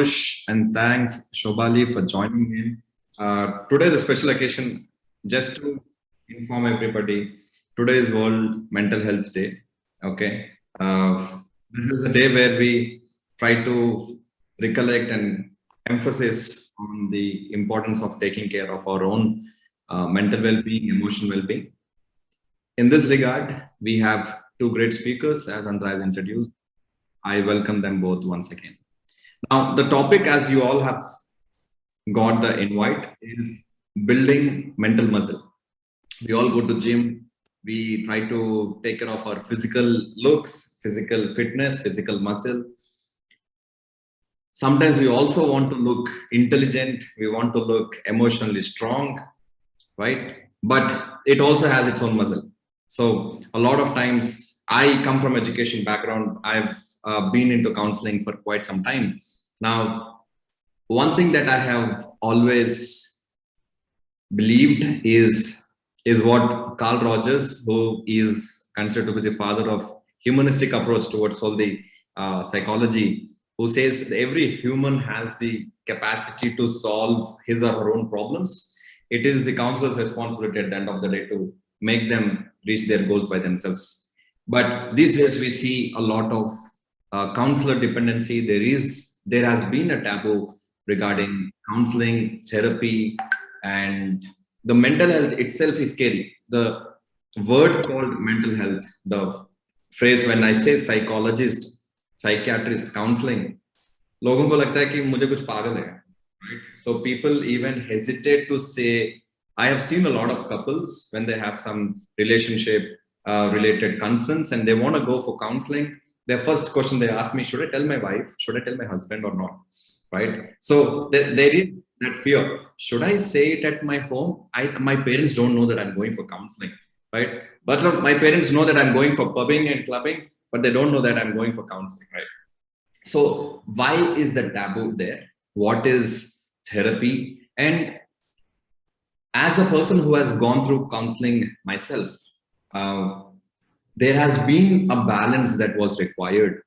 Santosh, and thanks Shobali for joining in. Today is a special occasion. Just to inform everybody, today is World Mental Health Day. Okay, this is a day where we try to recollect and emphasis on the importance of taking care of our own mental well-being, emotional well-being. In this regard, we have two great speakers, as Andra has introduced. I welcome them both once again. Now, the topic, as you all have got the invite, is building mental muscle. We all go to gym. We try to take care of our physical looks, physical fitness, physical muscle. Sometimes we also want to look intelligent. We want to look emotionally strong, right? But it also has its own muscle. So a lot of times, I come from education background. I've been into counseling for quite some time. Now, one thing that I have always believed is what Carl Rogers, who is considered to be the father of humanistic approach towards all the psychology, who says that every human has the capacity to solve his or her own problems. It is the counselor's responsibility at the end of the day to make them reach their goals by themselves. But these days we see a lot of counselor dependency. There has been a taboo regarding counseling, therapy, and the mental health itself is scary. The word called mental health, the phrase when I say psychologist, psychiatrist, counseling, लोगों को लगता है कि मुझे कुछ पागल है, right? So people even hesitate to say. I have seen a lot of couples when they have some relationship related concerns and they want to go for counseling. Their first question they ask me, should I tell my wife? Should I tell my husband or not? Right? So there is that fear. Should I say it at my home? My parents don't know that I'm going for counseling, right? But look, my parents know that I'm going for pubbing and clubbing, but they don't know that I'm going for counseling, right? So why is the taboo there? What is therapy? And as a person who has gone through counseling myself, there has been a balance that was required.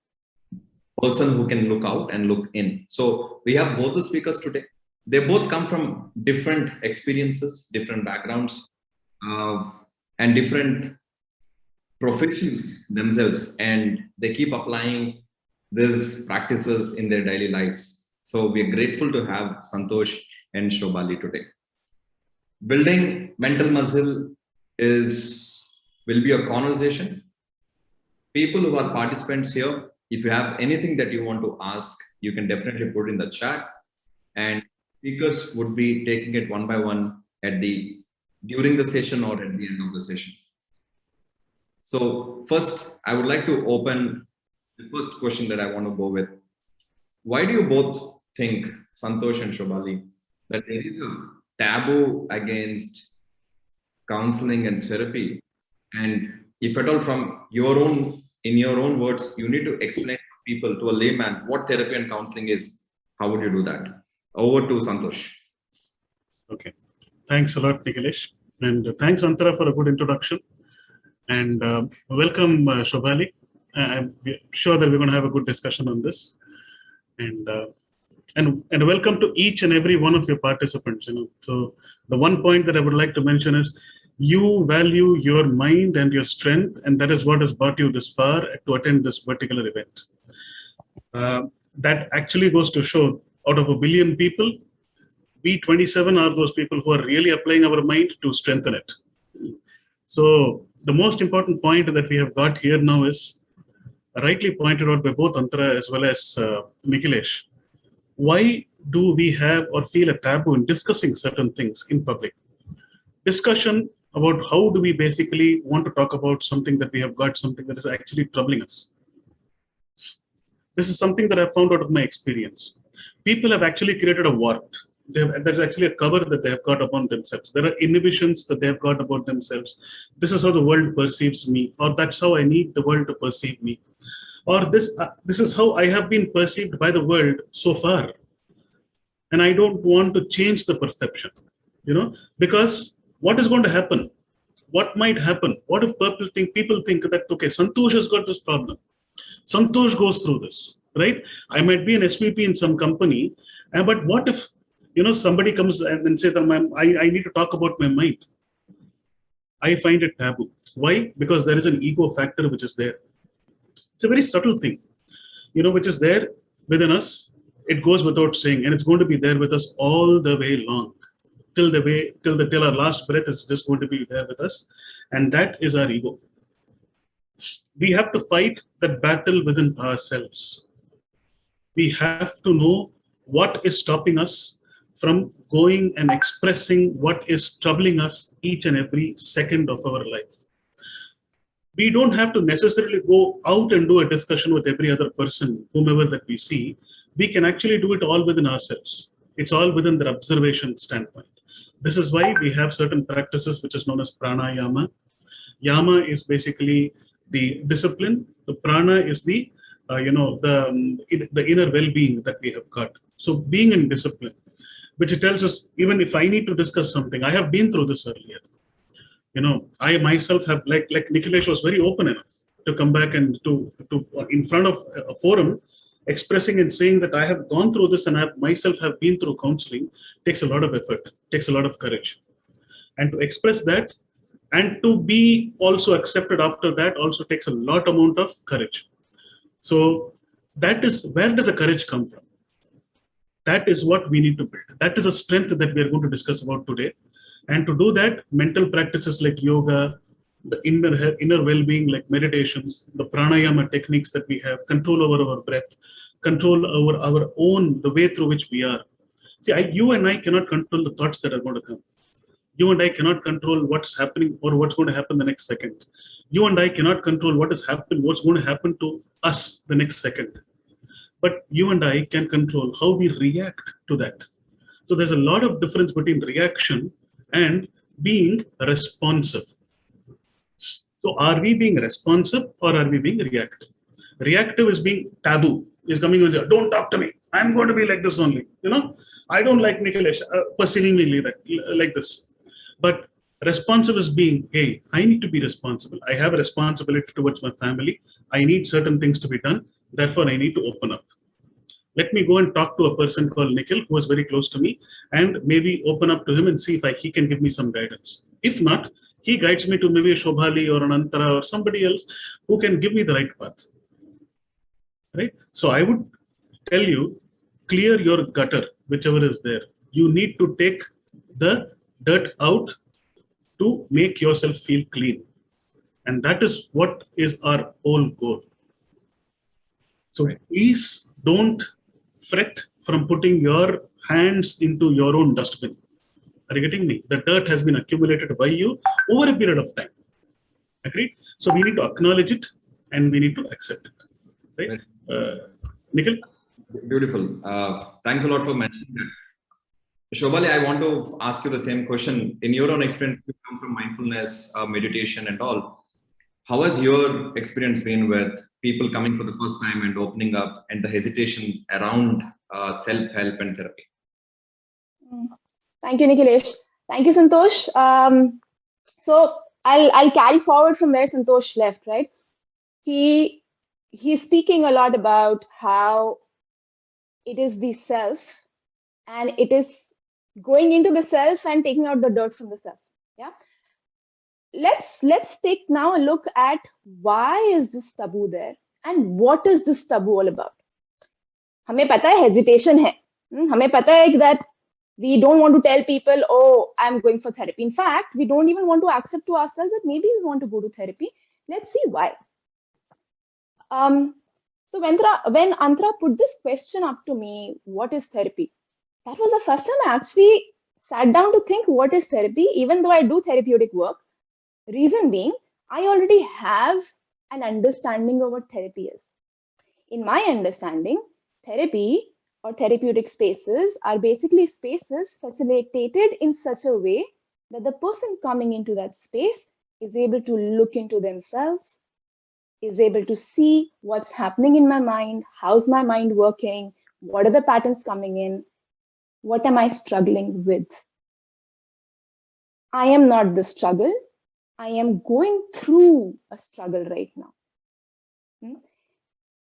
Person who can look out and look in. So we have both the speakers today. They both come from different experiences, different backgrounds, and different professions themselves. And they keep applying these practices in their daily lives. So we're grateful to have Santosh and Shobali today. Building mental muscle will be a conversation. People who are participants here, if you have anything that you want to ask, you can definitely put in the chat. And speakers would be taking it one by one during the session or at the end of the session. So first, I would like to open the first question that I want to go with. Why do you both think, Santosh and Shobali, that there is a taboo against counseling and therapy? And if at all in your own words, you need to explain to people, to a layman, what therapy and counseling is, how would you do that? Over to Santosh. Okay. Thanks a lot, Nikhilesh. And thanks, Antara, for a good introduction. And welcome, Shobali. I'm sure that we're going to have a good discussion on this. And welcome to each and every one of your participants. So the one point that I would like to mention is you value your mind and your strength, and that is what has brought you this far to attend this particular event. That actually goes to show, out of 1 billion people, we 27 are those people who are really applying our mind to strengthen it. So the most important point that we have got here now is rightly pointed out by both Antara as well as Nikhilesh. Why do we have or feel a taboo in discussing certain things in public? Discussion about how do we basically want to talk about something that we have got, something that is actually troubling us. This is something that I found out of my experience. People have actually created a wart. There's actually a cover that they have got upon themselves. There are inhibitions that they have got about themselves. This is how the world perceives me, or that's how I need the world to perceive me. Or this is how I have been perceived by the world so far. And I don't want to change the perception, because what is going to happen? What might happen? What if people think that, okay, Santosh has got this problem. Santosh goes through this. right? I might be an SVP in some company, but what if, somebody comes and says, I need to talk about my mind. I find it taboo. Why? Because there is an ego factor which is there. It's a very subtle thing, which is there within us. It goes without saying, and it's going to be there with us all the way long, till our last breath is just going to be there with us, and that is our ego. We have to fight that battle within ourselves. We have to know what is stopping us from going and expressing what is troubling us each and every second of our life. We don't have to necessarily go out and do a discussion with every other person, whomever that we see. We can actually do it all within ourselves. It's all within the observation standpoint. This is why we have certain practices which is known as pranayama. Yama is basically the discipline. The prana is the the inner well-being that we have got. So being in discipline, which tells us, even if I need to discuss something, I have been through this earlier. I myself have, like Nikhilesh was very open enough to come back and to in front of a forum, expressing and saying that I have gone through this and I myself have been through counseling. Takes a lot of effort, takes a lot of courage, and to express that and to be also accepted after that also takes a lot amount of courage. So that is, where does the courage come from? That is what we need to build. That is a strength that we are going to discuss about today. And to do that, mental practices like yoga, the inner well-being like meditations, the pranayama techniques that we have, control over our breath, control over our own, the way through which we are. See, you and I cannot control the thoughts that are going to come. You and I cannot control what's happening or what's going to happen the next second. You and I cannot control what's going to happen to us the next second. But you and I can control how we react to that. So there's a lot of difference between reaction and being responsive. So are we being responsive or are we being reactive? Reactive is being taboo, is coming on, don't talk to me. I'm going to be like this only. I don't like Nikhilesh perceivingly like this. But responsive is being, hey, I need to be responsible. I have a responsibility towards my family. I need certain things to be done. Therefore, I need to open up. Let me go and talk to a person called Nikhil, who is very close to me, and maybe open up to him and see if he can give me some guidance. If not, he guides me to maybe a Shobhali or an Antara or somebody else who can give me the right path. Right? So I would tell you, clear your gutter, whichever is there. You need to take the dirt out to make yourself feel clean. And that is what is our whole goal. So please don't fret from putting your hands into your own dustbin. Are you getting me? The dirt has been accumulated by you over a period of time. Agreed? So we need to acknowledge it and we need to accept it. Right? Nikhil? Beautiful. Thanks a lot for mentioning that. Shobhali, I want to ask you the same question. In your own experience, you come from mindfulness, meditation and all. How has your experience been with people coming for the first time and opening up and the hesitation around self-help and therapy? Thank you, Nikhilesh. Thank you, Santosh. So I'll carry forward from where Santosh left, right? He's speaking a lot about how it is the self and it is going into the self and taking out the dirt from the self. Yeah. Let's take now a look at why is this taboo there and what is this taboo all about. हमें पता है hesitation है. हमें पता है that we don't want to tell people, oh, I'm going for therapy. In fact, we don't even want to accept to ourselves that maybe we want to go to therapy. Let's see why. So when Antara put this question up to me, what is therapy? That was the first time I actually sat down to think, what is therapy? Even though I do therapeutic work, reason being, I already have an understanding of what therapy is. In my understanding, therapy or therapeutic spaces are basically spaces facilitated in such a way that the person coming into that space is able to look into themselves, is able to see what's happening in my mind, how's my mind working, what are the patterns coming in, what am I struggling with. I am not the struggle. I am going through a struggle right now.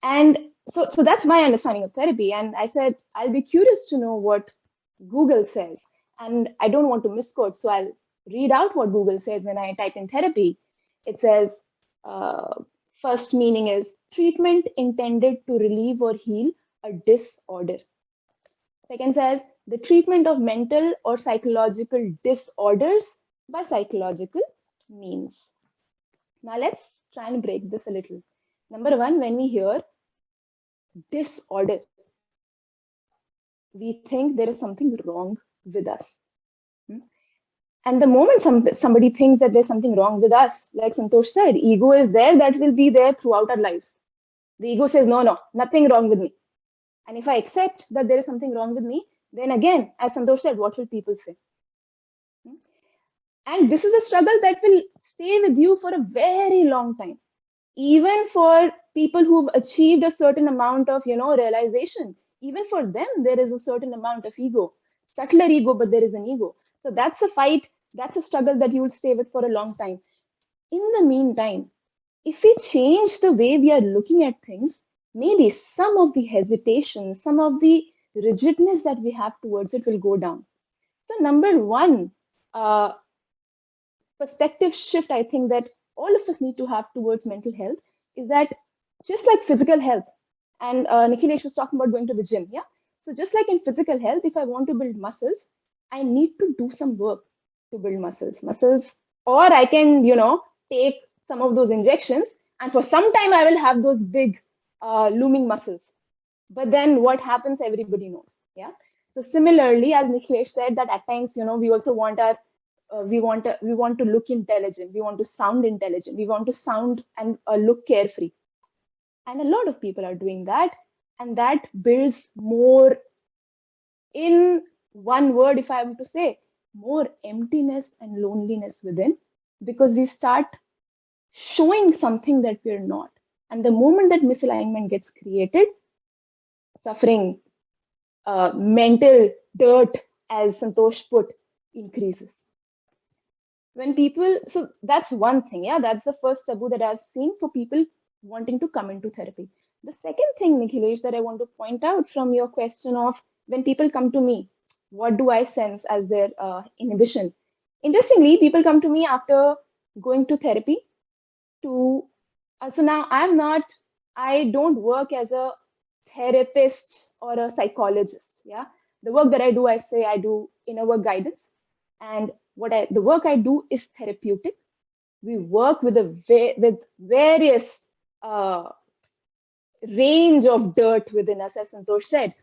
And So that's my understanding of therapy. And I said, I'll be curious to know what Google says. And I don't want to misquote, so I'll read out what Google says when I type in therapy. It says, uh, first meaning is treatment intended to relieve or heal a disorder. Second says, the treatment of mental or psychological disorders by psychological means. Now let's try and break this a little. Number one, when we hear disorder, we think there is something wrong with us. And the moment somebody thinks that there's something wrong with us, like Santosh said, ego is there, that will be there throughout our lives. The ego says, no, nothing wrong with me. And if I accept that there is something wrong with me, then again, as Santosh said, what will people say? And this is a struggle that will stay with you for a very long time. Even for people who've achieved a certain amount of, realization, even for them, there is a certain amount of ego, subtler ego, but there is an ego. So that's a fight, that's a struggle that you will stay with for a long time. In the meantime, if we change the way we are looking at things, maybe some of the hesitation, some of the rigidness that we have towards it will go down. So number one, perspective shift I think that all of us need to have towards mental health is that just like physical health, and Nikhilesh was talking about going to the gym, yeah? So just like in physical health, if I want to build muscles, I need to do some work to build muscles, or I can, take some of those injections, and for some time I will have those big looming muscles. But then what happens, everybody knows, yeah? So similarly, as Nikhilesh said, that at times, we also want our we want to look intelligent, we want to sound intelligent, we want to sound and look carefree, and a lot of people are doing that, and that builds more, in one word if I am to say, more emptiness and loneliness within, because we start showing something that we're not, and the moment that misalignment gets created, suffering, mental dirt, as Santosh put, increases. When people, so that's one thing, yeah, that's the first taboo that I've seen for people wanting to come into therapy. The second thing, Nikhilesh, that I want to point out from your question of when people come to me, what do I sense as their inhibition? Interestingly, people come to me after going to therapy to, so now I don't work as a therapist or a psychologist, yeah. The work that I do, I say I do inner work guidance, and the work I do is therapeutic. We work with with various range of dirt within us, as Santosh said.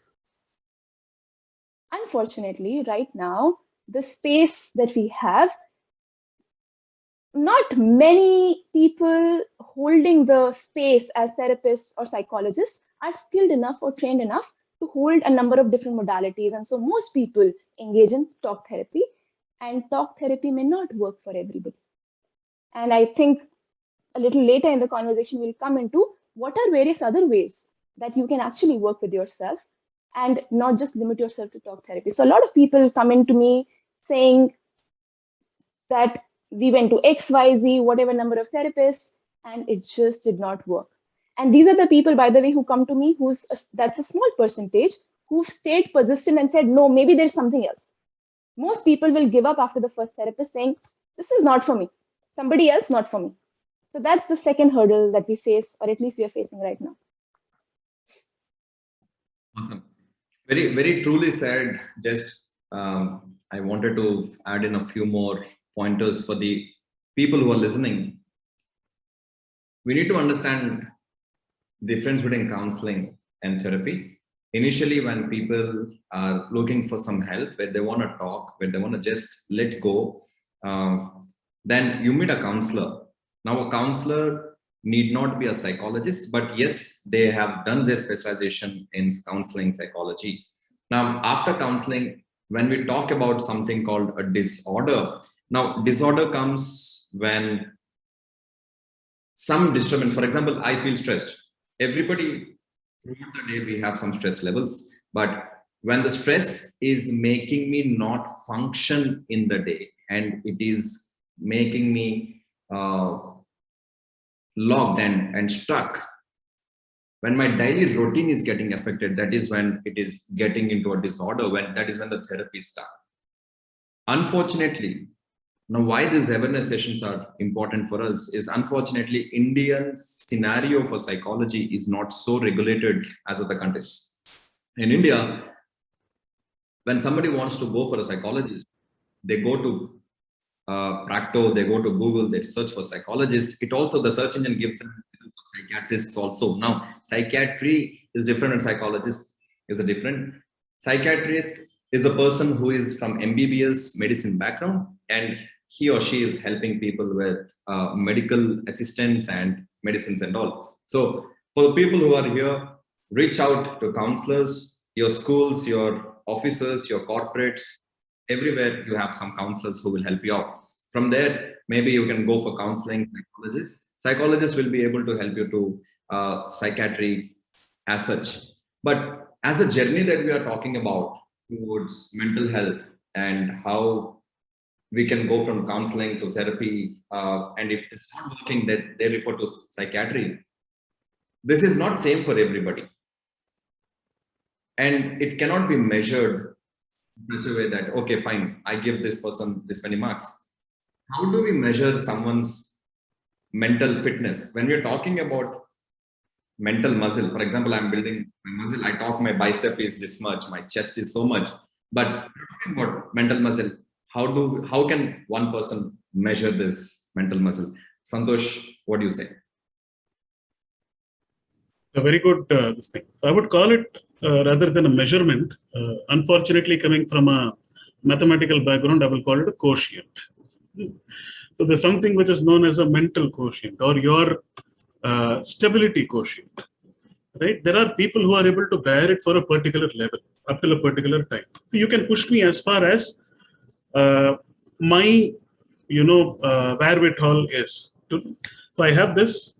Unfortunately, right now, the space that we have, not many people holding the space as therapists or psychologists are skilled enough or trained enough to hold a number of different modalities. And so most people engage in talk therapy, and talk therapy may not work for everybody. And I think a little later in the conversation, we'll come into what are various other ways that you can actually work with yourself and not just limit yourself to talk therapy. So a lot of people come into me saying that we went to XYZ, whatever number of therapists, and it just did not work. And these are the people, by the way, who come to me, that's a small percentage, who've stayed persistent and said, no, maybe there's something else. Most people will give up after the first therapist saying, this is not for me. Somebody else, not for me. So that's the second hurdle that we face, or at least we are facing right now. Awesome. Very, very truly said. Just I wanted to add in a few more pointers for the people who are listening. We need to understand the difference between counseling and therapy. Initially, when people are looking for some help, where they want to talk, where they want to just let go, then you meet a counselor. Now, a counselor need not be a psychologist, but yes, they have done their specialization in counseling psychology. Now, after counseling, when we talk about something called a disorder, now disorder comes when some disturbance, for example, I feel stressed. Everybody throughout the day, we have some stress levels, but when the stress is making me not function in the day, and it is making me locked and stuck, When my daily routine is getting affected, that is when it is getting into a disorder, that is when the therapy starts. Unfortunately, now why these awareness sessions are important for us is, unfortunately, Indian scenario for psychology is not so regulated as other countries. In India, when somebody wants to go for a psychologist, they go to Practo, they go to Google, they search for psychologists. It also, the search engine gives them results of psychiatrists also. Now, psychiatry is different and psychologist is a different. Psychiatrist is a person who is from MBBS medicine background, and he or she is helping people with medical assistance and medicines and all. So for the people who are here, reach out to counselors, your schools, your offices, your corporates, everywhere you have some counselors who will help you out. From there, maybe you can go for counseling psychologists. Psychologists will be able to help you to psychiatry as such. But as a journey that we are talking about towards mental health and how we can go from counseling to therapy, and if it's not working, that they refer to psychiatry. This is not same for everybody. And it cannot be measured in such a way that, okay, fine, I give this person this many marks. How do we measure someone's mental fitness? When we're talking about mental muscle, for example, I'm building my muscle, I talk my bicep is this much, my chest is so much, but we're talking about mental muscle. How can one person measure this mental muscle? Santosh, what do you say? A very good this thing. So I would call it rather than a measurement. Unfortunately, coming from a mathematical background, I will call it a quotient. So there's something which is known as a mental quotient or your stability quotient. Right? There are people who are able to bear it for a particular level up till a particular time. So you can push me as far as my, wherewithal is. So I have this.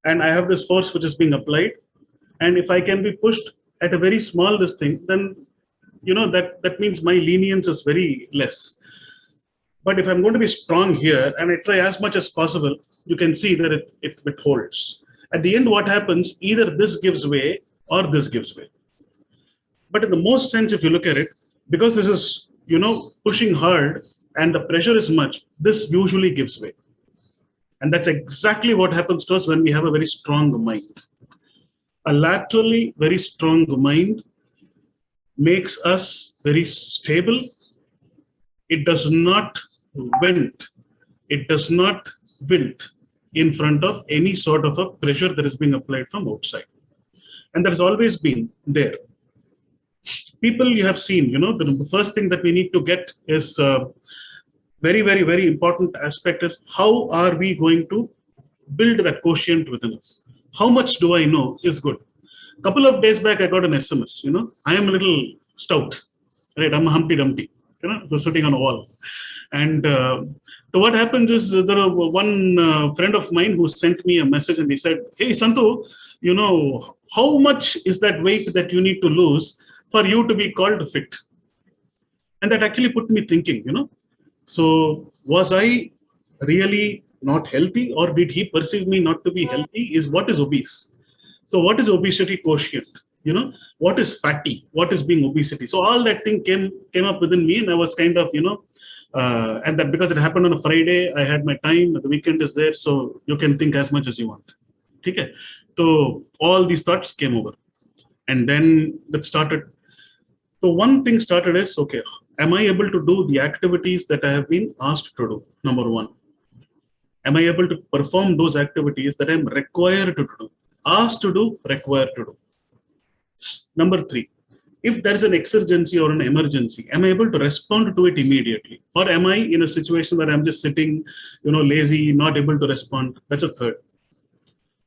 And I have this force which is being applied. And if I can be pushed at a very small this thing, then that means my lenience is very less. But if I'm going to be strong here and I try as much as possible, you can see that it holds. At the end, what happens, either this gives way or this gives way. But in the most sense, if you look at it, because this is, pushing hard and the pressure is much, this usually gives way. And that's exactly what happens to us when we have a very strong mind. A laterally very strong mind makes us very stable. It does not vent. It does not wilt in front of any sort of a pressure that is being applied from outside. And that has always been there. People you have seen, the first thing that we need to get is very, very, very important aspect is how are we going to build that quotient within us? How much do I know is good? A couple of days back, I got an SMS, I am a little stout, right? I'm a Humpty Dumpty, sitting on a wall. And so what happens is there are one friend of mine who sent me a message and he said, hey, Santu, how much is that weight that you need to lose for you to be called fit? And that actually put me thinking, So was I really not healthy, or did he perceive me not to be healthy? Is what is obese? So what is obesity quotient? What is fatty? What is being obesity? So all that thing came up within me, and I was kind of, and that because it happened on a Friday, I had my time. The weekend is there, so you can think as much as you want. Okay. So all these thoughts came over, and then that started. So one thing started is, okay, am I able to do the activities that I have been asked to do? Number one. Am I able to perform those activities that I'm required to do? Asked to do, required to do. Number three, if there is an exigency or an emergency, am I able to respond to it immediately? Or am I in a situation where I'm just sitting, lazy, not able to respond? That's a third.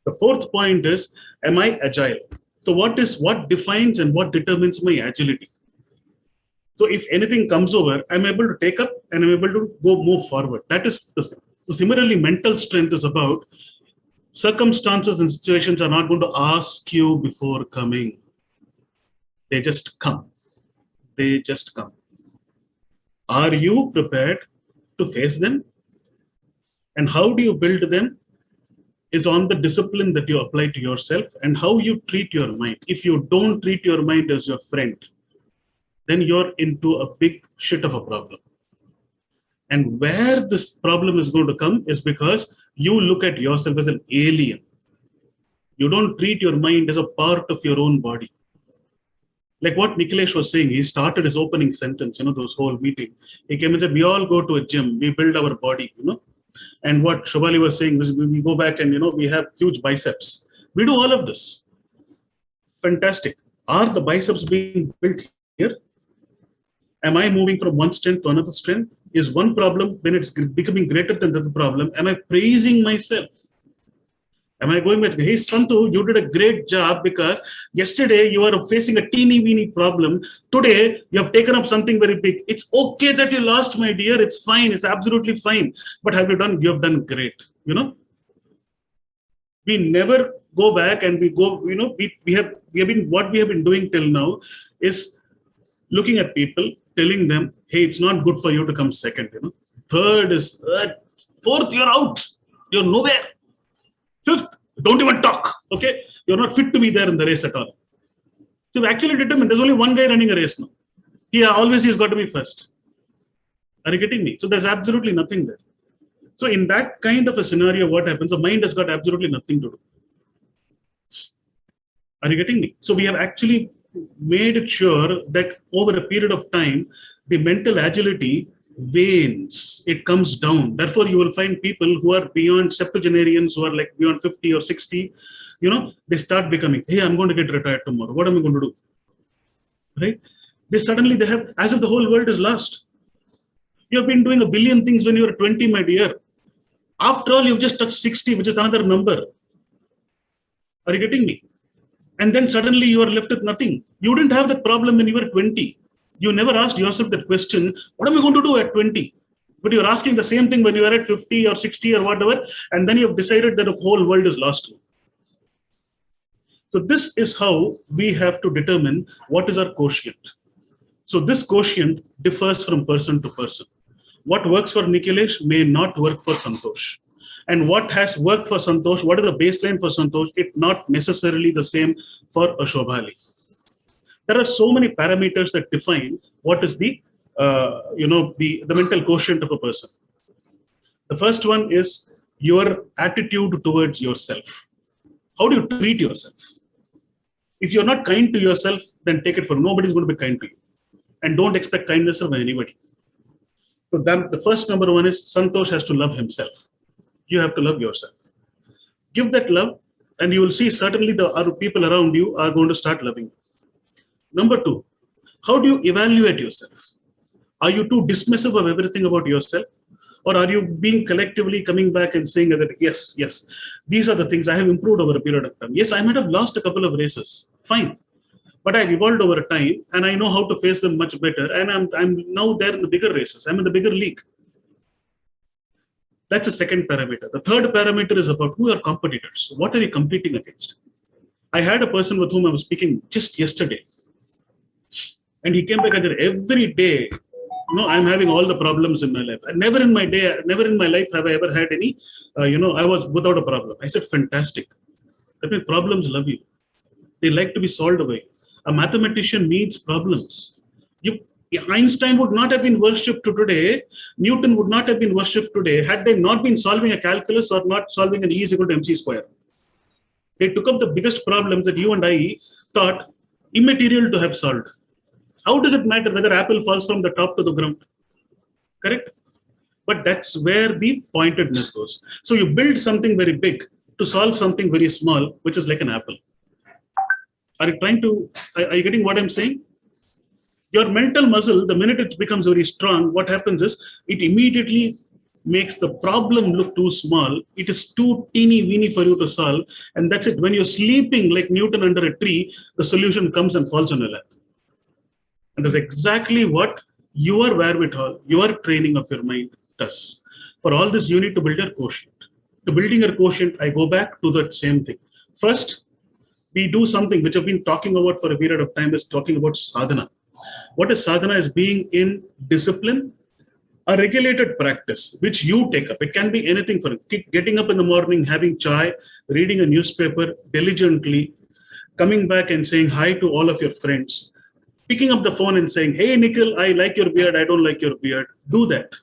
The fourth point is, am I agile? So what defines and what determines my agility? So if anything comes over, I'm able to take up and I'm able to move forward. That is the thing. So similarly, mental strength is about circumstances and situations are not going to ask you before coming. They just come. They just come. Are you prepared to face them? And how do you build them? is on the discipline that you apply to yourself and how you treat your mind. If you don't treat your mind as your friend, then you're into a big shit of a problem. And where this problem is going to come is because you look at yourself as an alien. You don't treat your mind as a part of your own body. Like what Nikhilesh was saying, he started his opening sentence, those whole meeting. He came and said, we all go to a gym, we build our body, And what Shobali was saying was, we go back and, we have huge biceps. We do all of this. Fantastic. Are the biceps being built here? Am I moving from one strength to another strength? Is one problem, when it's becoming greater than the other problem, am I praising myself? Am I going with, hey, Santu, you did a great job because yesterday you were facing a teeny weeny problem. Today, you have taken up something very big. It's okay that you lost, my dear. It's fine. It's absolutely fine. But have you done? You have done great. We never go back and we go, we have been, what we have been doing till now is looking at people, telling them, hey, it's not good for you to come second. Third is, fourth, you're out. You're nowhere. Fifth, don't even talk, okay? You're not fit to be there in the race at all. So we actually determined there's only one guy running a race now. He's got to be first. Are you getting me? So there's absolutely nothing there. So in that kind of a scenario, what happens? The mind has got absolutely nothing to do. Are you getting me? So we have actually made it sure that over a period of time, the mental agility wanes, it comes down. Therefore, you will find people who are beyond septuagenarians, who are like beyond 50 or 60, they start becoming, hey, I'm going to get retired tomorrow. What am I going to do? Right? They have, as if the whole world is lost. You have been doing a billion things when you were 20, my dear. After all, you've just touched 60, which is another number. Are you getting me? And then suddenly you are left with nothing. You didn't have that problem when you were 20. You never asked yourself that question, what am I going to do at 20? But you're asking the same thing when you are at 50 or 60 or whatever, and then you've decided that the whole world is lost. So this is how we have to determine what is our quotient. So this quotient differs from person to person. What works for Nikhilesh may not work for Santosh. And what has worked for Santosh, what is the baseline for Santosh, it's not necessarily the same for a Shobhali. There are so many parameters that define what is the mental quotient of a person. The first one is your attitude towards yourself. How do you treat yourself? If you're not kind to yourself, then take it for nobody's going to be kind to you. And don't expect kindness from anybody. So then the first number one is Santosh has to love himself. You have to love yourself. Give that love, and you will see certainly the other people around you are going to start loving you. Number two, how do you evaluate yourself? Are you too dismissive of everything about yourself? Or are you being collectively coming back and saying that, yes, these are the things I have improved over a period of time. Yes, I might have lost a couple of races. Fine. But I've evolved over time and I know how to face them much better. And I'm now there in the bigger races. I'm in the bigger league. That's the second parameter. The third parameter is about who are competitors. What are you competing against? I had a person with whom I was speaking just yesterday. And he came back and said, every day, I'm having all the problems in my life. Never in my life have I ever had any, I was without a problem. I said, fantastic. That means problems love you. They like to be solved away. A mathematician needs problems. Einstein would not have been worshipped today. Newton would not have been worshipped today had they not been solving a calculus or not solving an E is equal to mc square. They took up the biggest problems that you and I thought immaterial to have solved. How does it matter whether apple falls from the top to the ground? Correct? But that's where the pointedness goes. So you build something very big to solve something very small, which is like an apple. Are you getting what I'm saying? Your mental muscle, the minute it becomes very strong, what happens is it immediately makes the problem look too small. It is too teeny weeny for you to solve. And that's it. When you're sleeping like Newton under a tree, the solution comes and falls on your lap. And that's exactly what your wherewithal, your training of your mind does. For all this, you need to build your quotient. To building your quotient, I go back to that same thing. First, we do something which I've been talking about for a period of time, is talking about sadhana. What is sadhana? Is being in discipline a regulated practice which you take up. It can be anything for getting up in the morning, having chai, reading a newspaper diligently, coming back and saying hi to all of your friends, picking up the phone and saying, hey, Nikhil, I like your beard, I don't like your beard. Do that.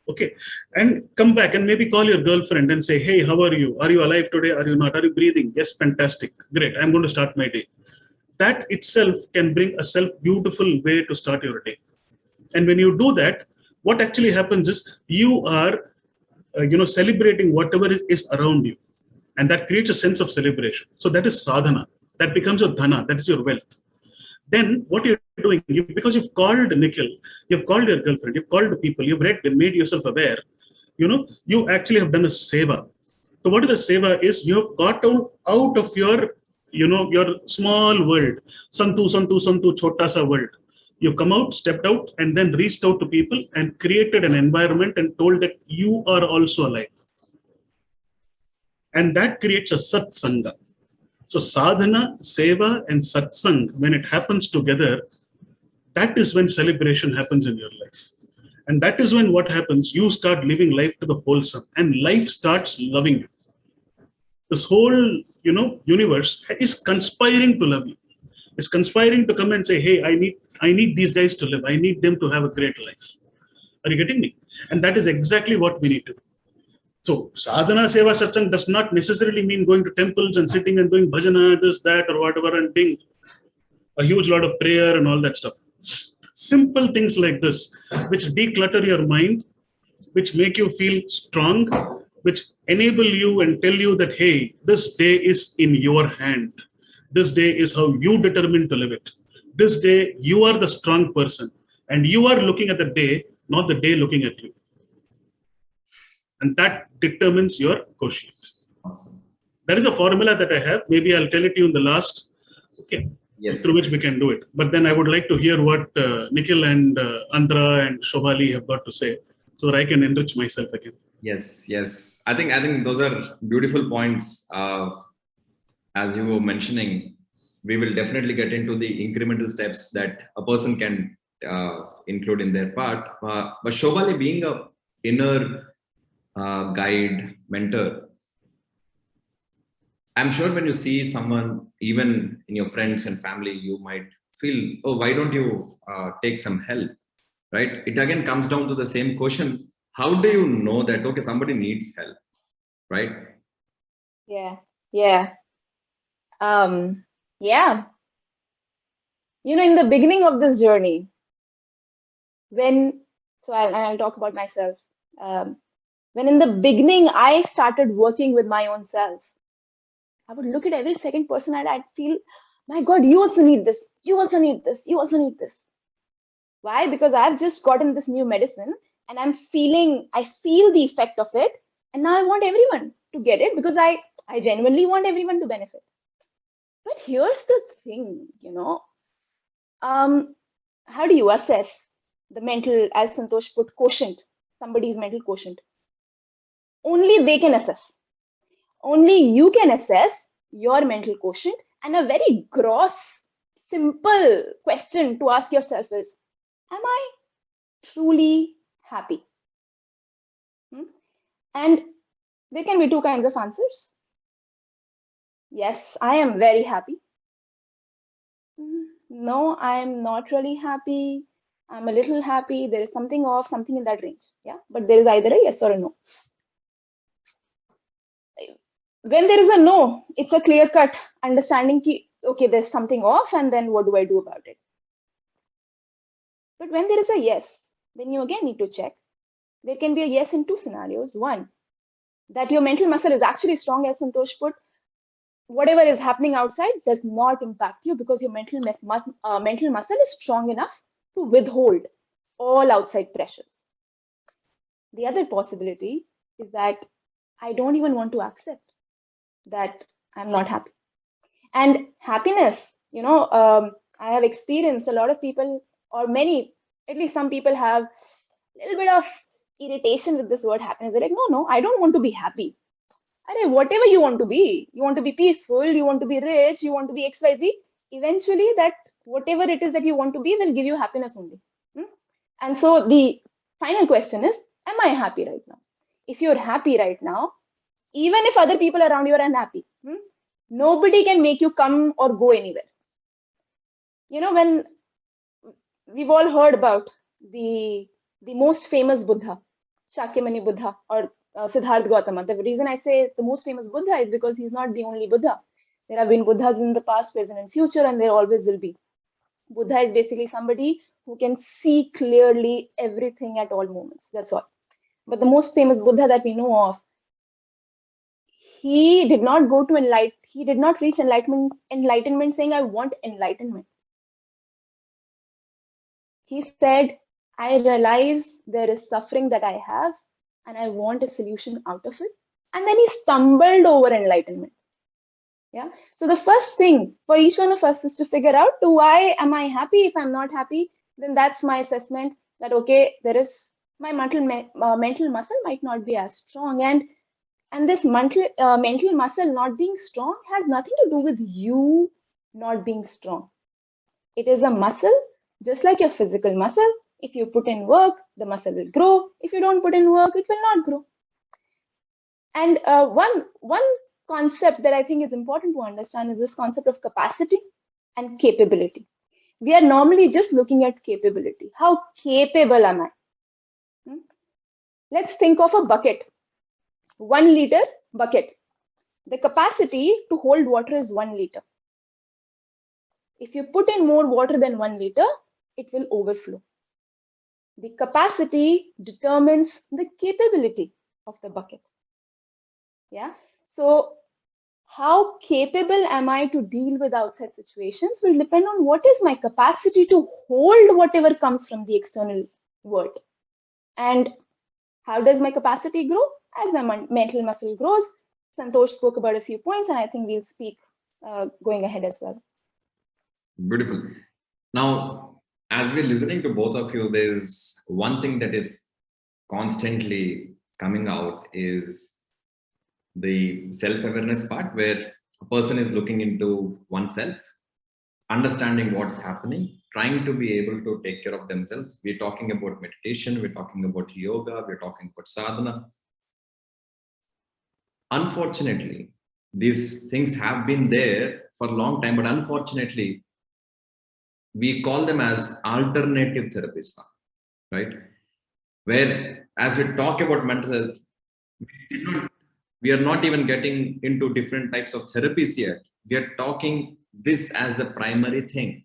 Okay. And come back and maybe call your girlfriend and say, hey, how are you? Are you alive today? Are you not? Are you breathing? Yes, fantastic. Great. I'm going to start my day. That itself can bring a beautiful way to start your day. And when you do that, what actually happens is you are, celebrating whatever is around you. And that creates a sense of celebration. So that is sadhana. That becomes your dhana. That is your wealth. Then what you're doing, because you've called Nikhil, you've called your girlfriend, you've called the people, you've read and made yourself aware, you actually have done a seva. So what is the seva is you have got out of your, your small world, santu, chota sa world. You've come out, stepped out, and then reached out to people and created an environment and told that you are also alive. And that creates a satsanga. So sadhana, seva, and satsang, when it happens together, that is when celebration happens in your life. And that is when what happens, you start living life to the wholesome, and life starts loving you. This whole, universe is conspiring to love you. It's conspiring to come and say, hey, I need these guys to live. I need them to have a great life. Are you getting me? And that is exactly what we need to do. So sadhana, seva, satsang does not necessarily mean going to temples and sitting and doing bhajana, this, that, or whatever, and doing a huge lot of prayer and all that stuff. Simple things like this, which declutter your mind, which make you feel strong, which enable you and tell you that, hey, this day is in your hand. This day is how you determine to live it. This day, you are the strong person, and you are looking at the day, not the day looking at you. And that determines your quotient. Awesome. There is a formula that I have. Maybe I'll tell it to you in the last, okay, Yes. through which we can do it. But then I would like to hear what Nikhil and Andhra and Shobali have got to say, so that I can enrich myself again. Yes. I think those are beautiful points. As you were mentioning, we will definitely get into the incremental steps that a person can include in their part. But Shobali, being a inner guide, mentor, I'm sure when you see someone, even in your friends and family, you might feel, oh, why don't you take some help, right? It again comes down to the same question. How do you know that, okay, somebody needs help, right? Yeah. In the beginning of this journey, I'll talk about myself. When in the beginning, I started working with my own self, I would look at every second person and I'd feel, my God, you also need this. You also need this. You also need this. Why? Because I've just gotten this new medicine and I feel the effect of it. And now I want everyone to get it because I genuinely want everyone to benefit. But here's the thing, how do you assess the mental, as Santosh put, quotient, somebody's mental quotient? Only they can assess. Only you can assess your mental quotient. And a very gross, simple question to ask yourself is, am I truly happy? And there can be two kinds of answers. Yes, I am very happy. No, I am not really happy. I'm a little happy. There is something off, something in that range. Yeah, but there is either a yes or a no. When there is a no, it's a clear-cut understanding ki, okay, there's something off, and then what do I do about it? But when there is a yes, then you again need to check. There can be a yes in two scenarios. One, that your mental muscle is actually strong, as Santosh put. Whatever is happening outside does not impact you because your mental muscle is strong enough to withhold all outside pressures. The other possibility is that I don't even want to accept that I'm not happy. And happiness, I have experienced a lot of people, or many, at least some people have a little bit of irritation with this word happiness. They're like, no, I don't want to be happy. Whatever you want to be peaceful, you want to be rich, you want to be XYZ, eventually that whatever it is that you want to be will give you happiness only. And so the final question is, am I happy right now? If you're happy right now, even if other people around you are unhappy, nobody can make you come or go anywhere. You know, when we've all heard about the most famous Buddha, Shakyamuni Buddha, or Siddhartha Gautama. The reason I say the most famous Buddha is because he's not the only Buddha. There have been Buddhas in the past, present, and future, and there always will be. Buddha is basically somebody who can see clearly everything at all moments. That's all. But the most famous Buddha that we know of, he did not go to enlighten. He did not reach enlightenment saying, "I want enlightenment." He said, "I realize there is suffering that I have, and I want a solution out of it." And then he stumbled over enlightenment. Yeah. So the first thing for each one of us is to figure out, am I happy? If I'm not happy, then that's my assessment that, okay, my mental muscle might not be as strong. And this mental muscle not being strong has nothing to do with you not being strong. It is a muscle, just like your physical muscle. If you put in work, the muscle will grow. If you don't put in work, it will not grow. And one concept that I think is important to understand is this concept of capacity and capability. We are normally just looking at capability. How capable am I? Let's think of a bucket. 1 liter bucket. The capacity to hold water is 1 liter. If you put in more water than 1 liter, it will overflow. The capacity determines the capability of the bucket. Yeah. So how capable am I to deal with outside situations will depend on what is my capacity to hold whatever comes from the external world. And how does my capacity grow? As my mental muscle grows. Santosh spoke about a few points, and I think we'll speak going ahead as well. Beautiful. Now, as we're listening to both of you, there's one thing that is constantly coming out is the self-awareness part, where a person is looking into oneself, understanding what's happening, trying to be able to take care of themselves. We're talking about meditation, we're talking about yoga, we're talking about sadhana. Unfortunately, these things have been there for a long time, but unfortunately, we call them as alternative therapies now, right? Where, as we talk about mental health, we are not even getting into different types of therapies yet. We are talking this as the primary thing.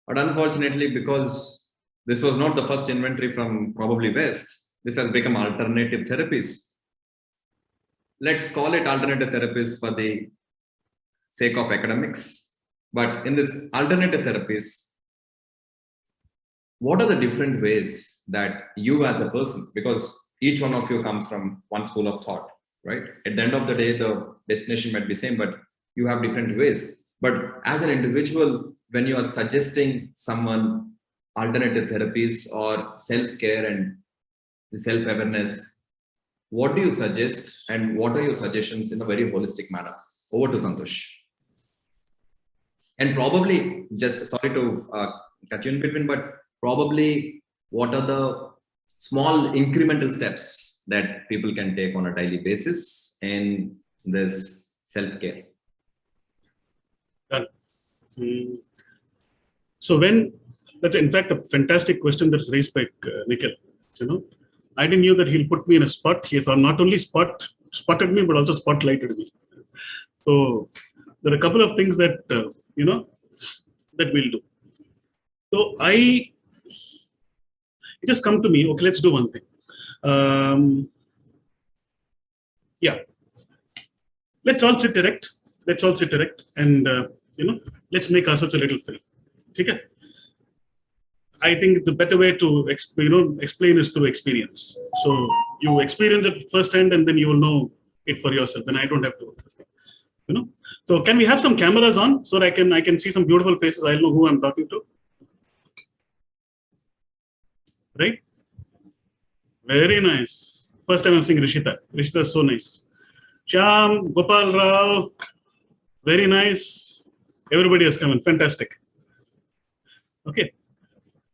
But unfortunately, because this was not the first inventory from probably West, this has become alternative therapies. Let's call it alternative therapies for the sake of academics. But in this alternative therapies, what are the different ways that you as a person, because each one of you comes from one school of thought, right? At the end of the day, the destination might be same, but you have different ways. But as an individual, when you are suggesting someone alternative therapies or self-care and the self-awareness, what do you suggest and what are your suggestions in a very holistic manner? Over to Santosh. And probably, just sorry to cut you in between, but probably what are the small incremental steps that people can take on a daily basis in this self-care? So that's in fact a fantastic question that's raised by Nikhil. I didn't know that he'll put me in a spot. He has not only spotted me, but also spotlighted me. So there are a couple of things that, that we'll do. So it just come to me, okay, let's do one thing. Yeah. Let's all sit erect. And, let's make ourselves a little free. Okay? I think the better way to explain is through experience. So you experience it firsthand, and then you will know it for yourself. Then I don't have to, So can we have some cameras on so that I can see some beautiful faces? I'll know who I'm talking to. Right? Very nice. First time I'm seeing Rishita. Rishita is so nice. Shyam, Gopal Rao, very nice. Everybody has come in. Fantastic. Okay.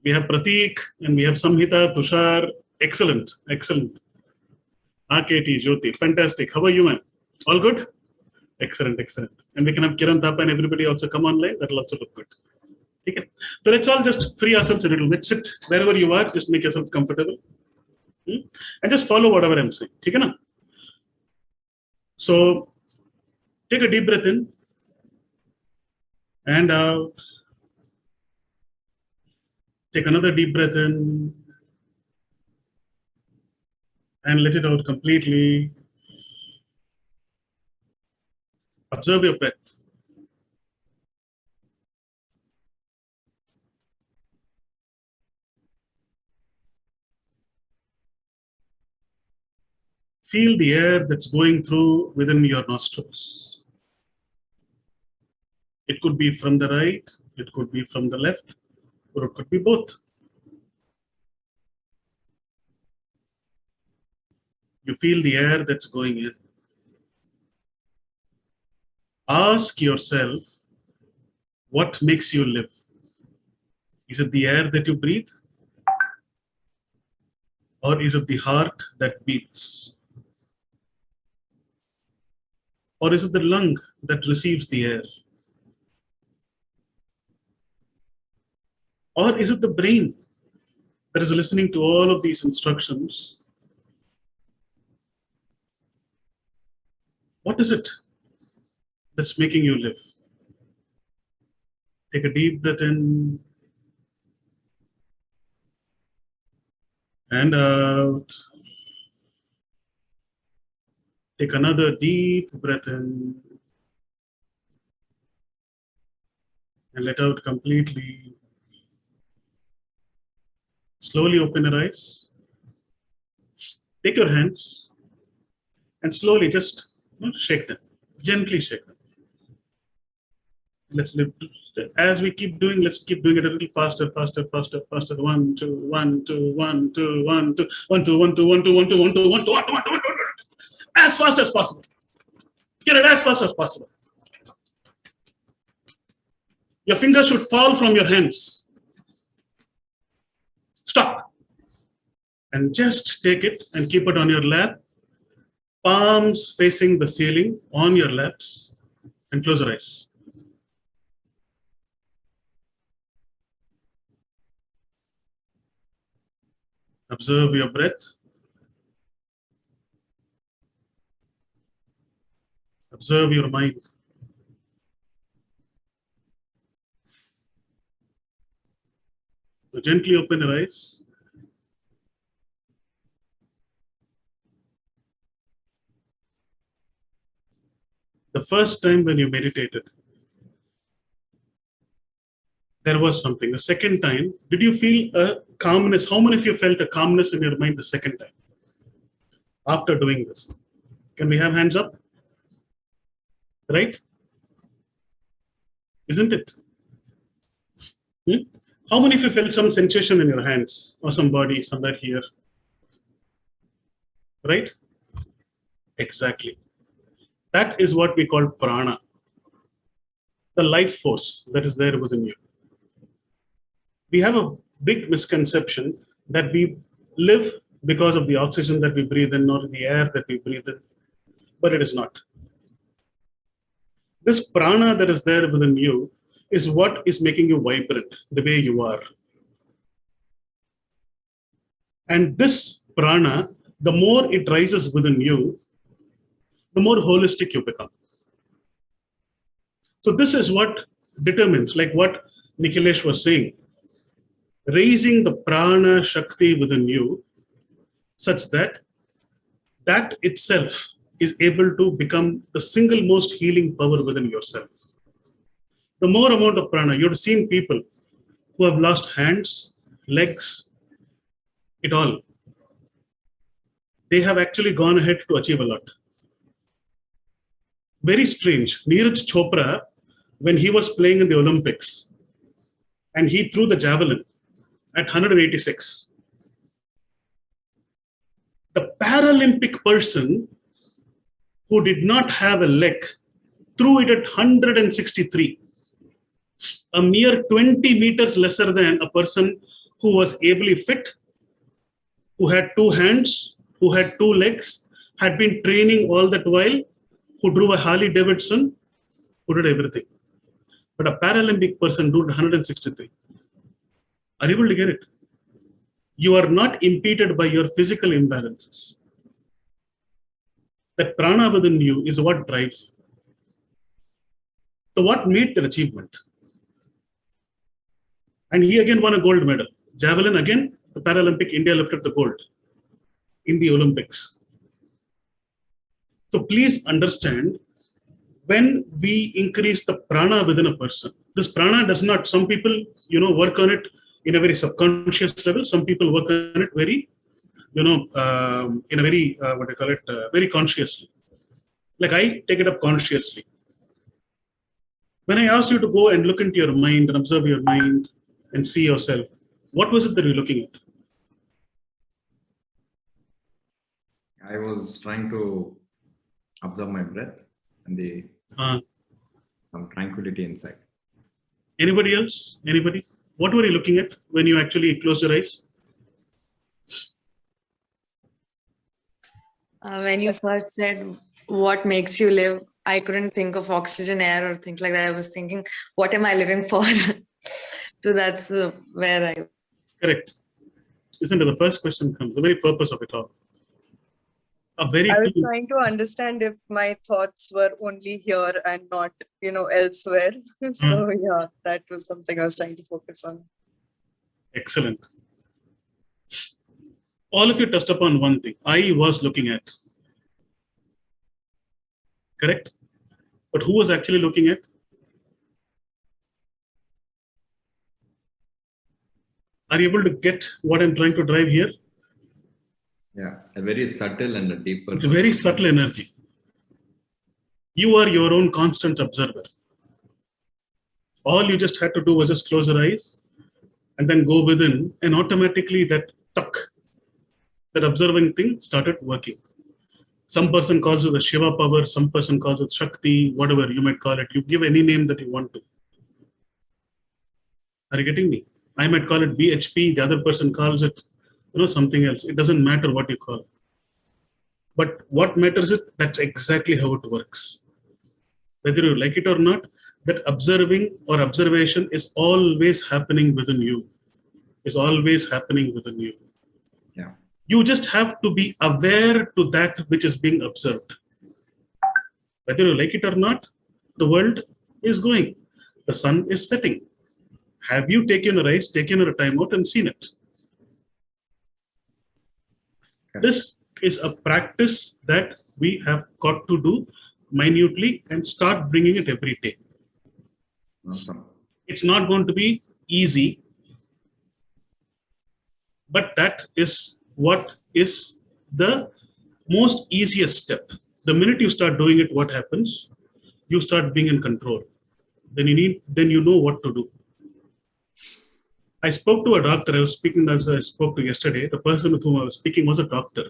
We have Prateek and we have Samhita, Tushar. Excellent, excellent. RKT, Jyoti, fantastic. How are you, man? All good? Excellent, excellent. And we can have Kiran Thapa and everybody also come online. That'll also look good. Okay. So let's all just free ourselves a little bit. Sit wherever you are. Just make yourself comfortable. And just follow whatever I'm saying. Okay, na? So take a deep breath in and out. Take another deep breath in and let it out completely. Observe your breath. Feel the air that's going through within your nostrils. It could be from the right, it could be from the left, or it could be both. You feel the air that's going in. Ask yourself, what makes you live? Is it the air that you breathe? Or is it the heart that beats? Or is it the lung that receives the air? Or is it the brain that is listening to all of these instructions? What is it that's making you live? Take a deep breath in and out. Take another deep breath in and let out completely. Slowly open your eyes. Take your hands and slowly just shake them. Gently shake them. Let's live. As we keep doing, let's keep doing it a little faster, faster, faster, faster. 1, 2, 1, 2, 1, 2, 1, 2, 1, 2, 1, 2, 1, 2, 1, 2, 1, 2, 1, 2, 1, 2, 1, 2, 1, 2. As fast as possible. Get it as fast as possible. Your fingers should fall from your hands. Stop. And just take it and keep it on your lap. Palms facing the ceiling on your laps. And close your eyes. Observe your breath. Observe your mind. So gently open your eyes. The first time when you meditated, there was something. The second time, did you feel a calmness? How many of you felt a calmness in your mind the second time after doing this? Can we have hands up? Right? Isn't it? How many of you felt some sensation in your hands or some body somewhere here? Right? Exactly. That is what we call prana, the life force that is there within you. We have a big misconception that we live because of the oxygen that we breathe in or the air that we breathe in, but it is not. This prana that is there within you is what is making you vibrant the way you are. And this prana, the more it rises within you, the more holistic you become. So this is what determines, like what Nikhilesh was saying, raising the prana shakti within you such that that itself is able to become the single most healing power within yourself. The more amount of prana, you've seen people who have lost hands, legs, it all. They have actually gone ahead to achieve a lot. Very strange. Neeraj Chopra, when he was playing in the Olympics and he threw the javelin at 186, the Paralympic person who did not have a leg threw it at 163, a mere 20 meters lesser than a person who was ably fit, who had 2 hands, who had 2 legs, had been training all that while, who drove a Harley Davidson, who did everything. But a Paralympic person did 163. Are you able to get it? You are not impeded by your physical imbalances. That prana within you is what drives you. So what made that achievement? And he again won a gold medal. Javelin again, the Paralympic, India lifted the gold in the Olympics. So please understand, when we increase the prana within a person, this prana does not, some people, work on it in a very subconscious level. Some people work on it very, in a very, very consciously. Like I take it up consciously. When I asked you to go and look into your mind and observe your mind and see yourself, what was it that you're looking at? I was trying to observe my breath and some tranquility inside. Anybody else? Anybody? What were you looking at when you actually closed your eyes? When you first said, what makes you live? I couldn't think of oxygen, air, or things like that. I was thinking, what am I living for? So that's where I... Correct. Isn't it? The first question comes, the very purpose of it all. I was trying to understand if my thoughts were only here and not, elsewhere. So yeah, that was something I was trying to focus on. Excellent. All of you touched upon one thing. I was looking at. Correct? But who was actually looking at? Are you able to get what I'm trying to drive here? Yeah, a very subtle and a deeper. It's a very subtle energy. You are your own constant observer. All you just had to do was just close your eyes and then go within, and automatically that tuck, that observing thing started working. Some person calls it the Shiva power, some person calls it Shakti, whatever you might call it. You give any name that you want to. Are you getting me? I might call it BHP, the other person calls it something else. It doesn't matter what you call it. But what matters is that's exactly how it works. Whether you like it or not, that observing or observation is always happening within you. Is always happening within you. Yeah. You just have to be aware to that which is being observed. Whether you like it or not, the world is going. The sun is setting. Have you taken a rise, taken a time out and seen it? This is a practice that we have got to do minutely and start bringing it every day. Awesome. It's not going to be easy, but that is what is the most easiest step. The minute you start doing it, what happens? You start being in control. Then you know what to do. I spoke to a doctor. I was speaking as I spoke to yesterday. The person with whom I was speaking was a doctor,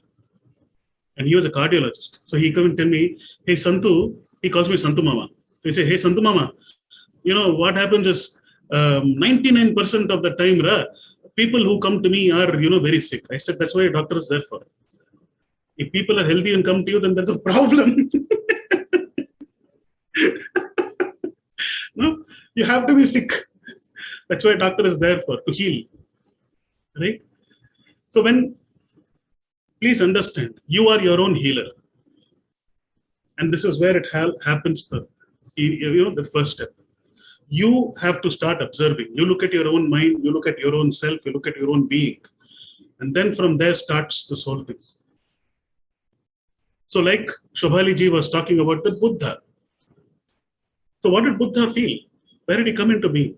and he was a cardiologist. So he come and tell me, "Hey Santu," he calls me Santu Mama. So he say, "Hey Santu Mama, what happens is 99% of the time, people who come to me are very sick." I said, "That's why a doctor is there for. If people are healthy and come to you, then there's a problem." No, you have to be sick. That's why a doctor is there for, to heal, right? So please understand, you are your own healer. And this is where it happens, the first step. You have to start observing. You look at your own mind, you look at your own self, you look at your own being. And then from there starts this whole thing. So like Shobhali ji was talking about the Buddha. So what did Buddha feel? Where did he come into being?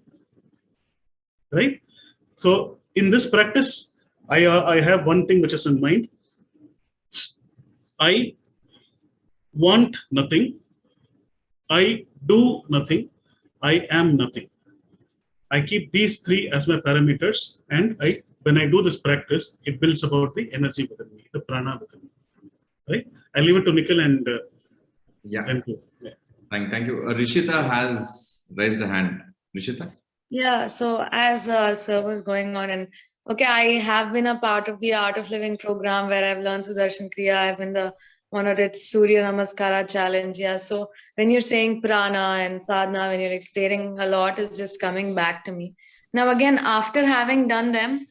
Right? So in this practice, I have one thing which is in mind. I want nothing. I do nothing. I am nothing. I keep these three as my parameters, and when I do this practice, it builds about the energy within me, the prana within me. Right? I leave it to Nikhil and yeah. Thank you. Yeah. Thank you. Rishita has raised a hand. Rishita? Yeah, so as Sir was going on and okay, I have been a part of the Art of Living program where I've learned Sudarshan Kriya. I've been the one of its Surya Namaskara challenge. Yeah. So when you're saying prana and sadhana, when you're explaining, a lot is just coming back to me. Now, again, after having done them,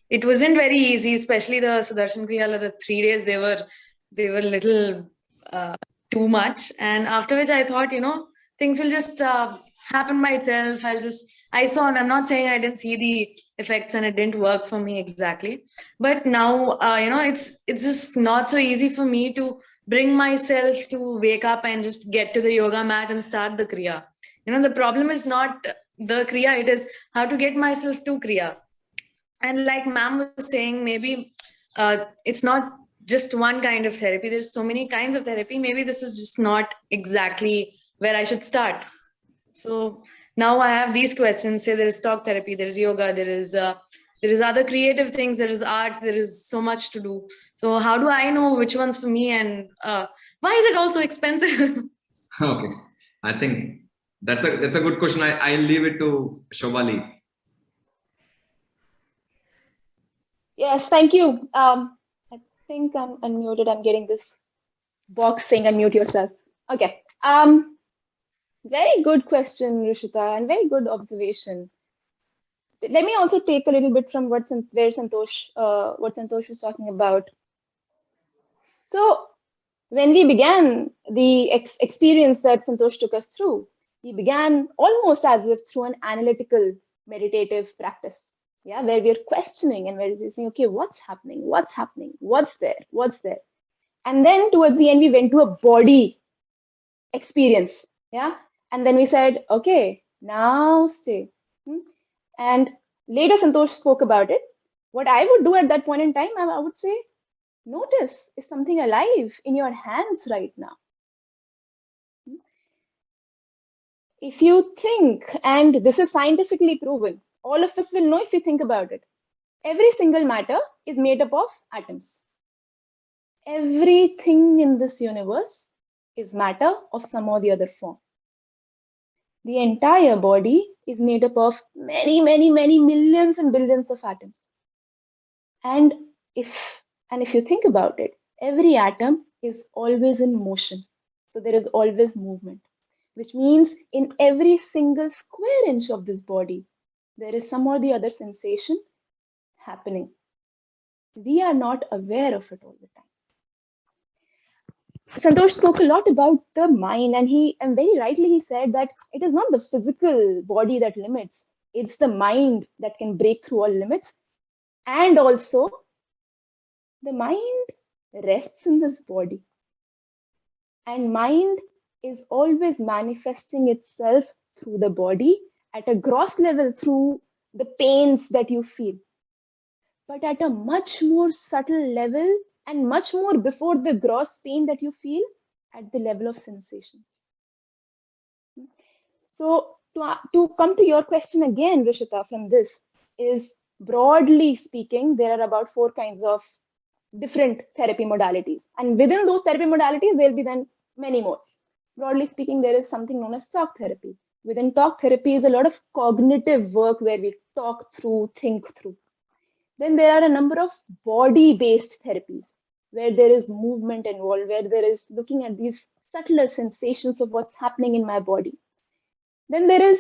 it wasn't very easy, especially the Sudarshan Kriya, the 3 days, they were little too much. And after which I thought, things will just happen by itself. I saw, and I'm not saying I didn't see the effects and it didn't work for me exactly. But now, it's just not so easy for me to bring myself to wake up and just get to the yoga mat and start the Kriya. The problem is not the Kriya, it is how to get myself to Kriya. And like ma'am was saying, maybe it's not just one kind of therapy. There's so many kinds of therapy. Maybe this is just not exactly where I should start. So now I have these questions. Say there is talk therapy, there is yoga, there is other creative things, there is art, there is so much to do. So how do I know which one's for me, and why is it also expensive? Okay, I think that's a good question. I'll leave it to Shobali. Yes, thank you. I think I'm unmuted. I'm getting this box saying unmute yourself. Okay. Very good question, Rishita, and very good observation. Let me also take a little bit from what Santosh was talking about. So when we began the experience that Santosh took us through, we began almost as if through an analytical meditative practice. Yeah, where we're questioning and where we're saying, okay, what's happening? What's happening? What's there? What's there? And then towards the end, we went to a body experience. Yeah. And then we said, okay, now stay. And later Santosh spoke about it. What I would do at that point in time, I would say, notice, is something alive in your hands right now? If you think, and this is scientifically proven, all of us will know if you think about it. Every single matter is made up of atoms. Everything in this universe is matter of some or the other form. The entire body is made up of many, many, many millions and billions of atoms. And if you think about it, every atom is always in motion. So there is always movement, which means in every single square inch of this body, there is some or the other sensation happening. We are not aware of it all the time. Santosh spoke a lot about the mind, and very rightly he said that it is not the physical body that limits, it's the mind that can break through all limits. And also, the mind rests in this body. And mind is always manifesting itself through the body at a gross level through the pains that you feel. But at a much more subtle level and much more before the gross pain that you feel, at the level of sensations. So to come to your question again, Rishita, from this is, broadly speaking, there are about 4 kinds of different therapy modalities. And within those therapy modalities, there'll be then many more. Broadly speaking, there is something known as talk therapy. Within talk therapy is a lot of cognitive work where we talk through, think through. Then there are a number of body-based therapies where there is movement involved, where there is looking at these subtler sensations of what's happening in my body. Then there is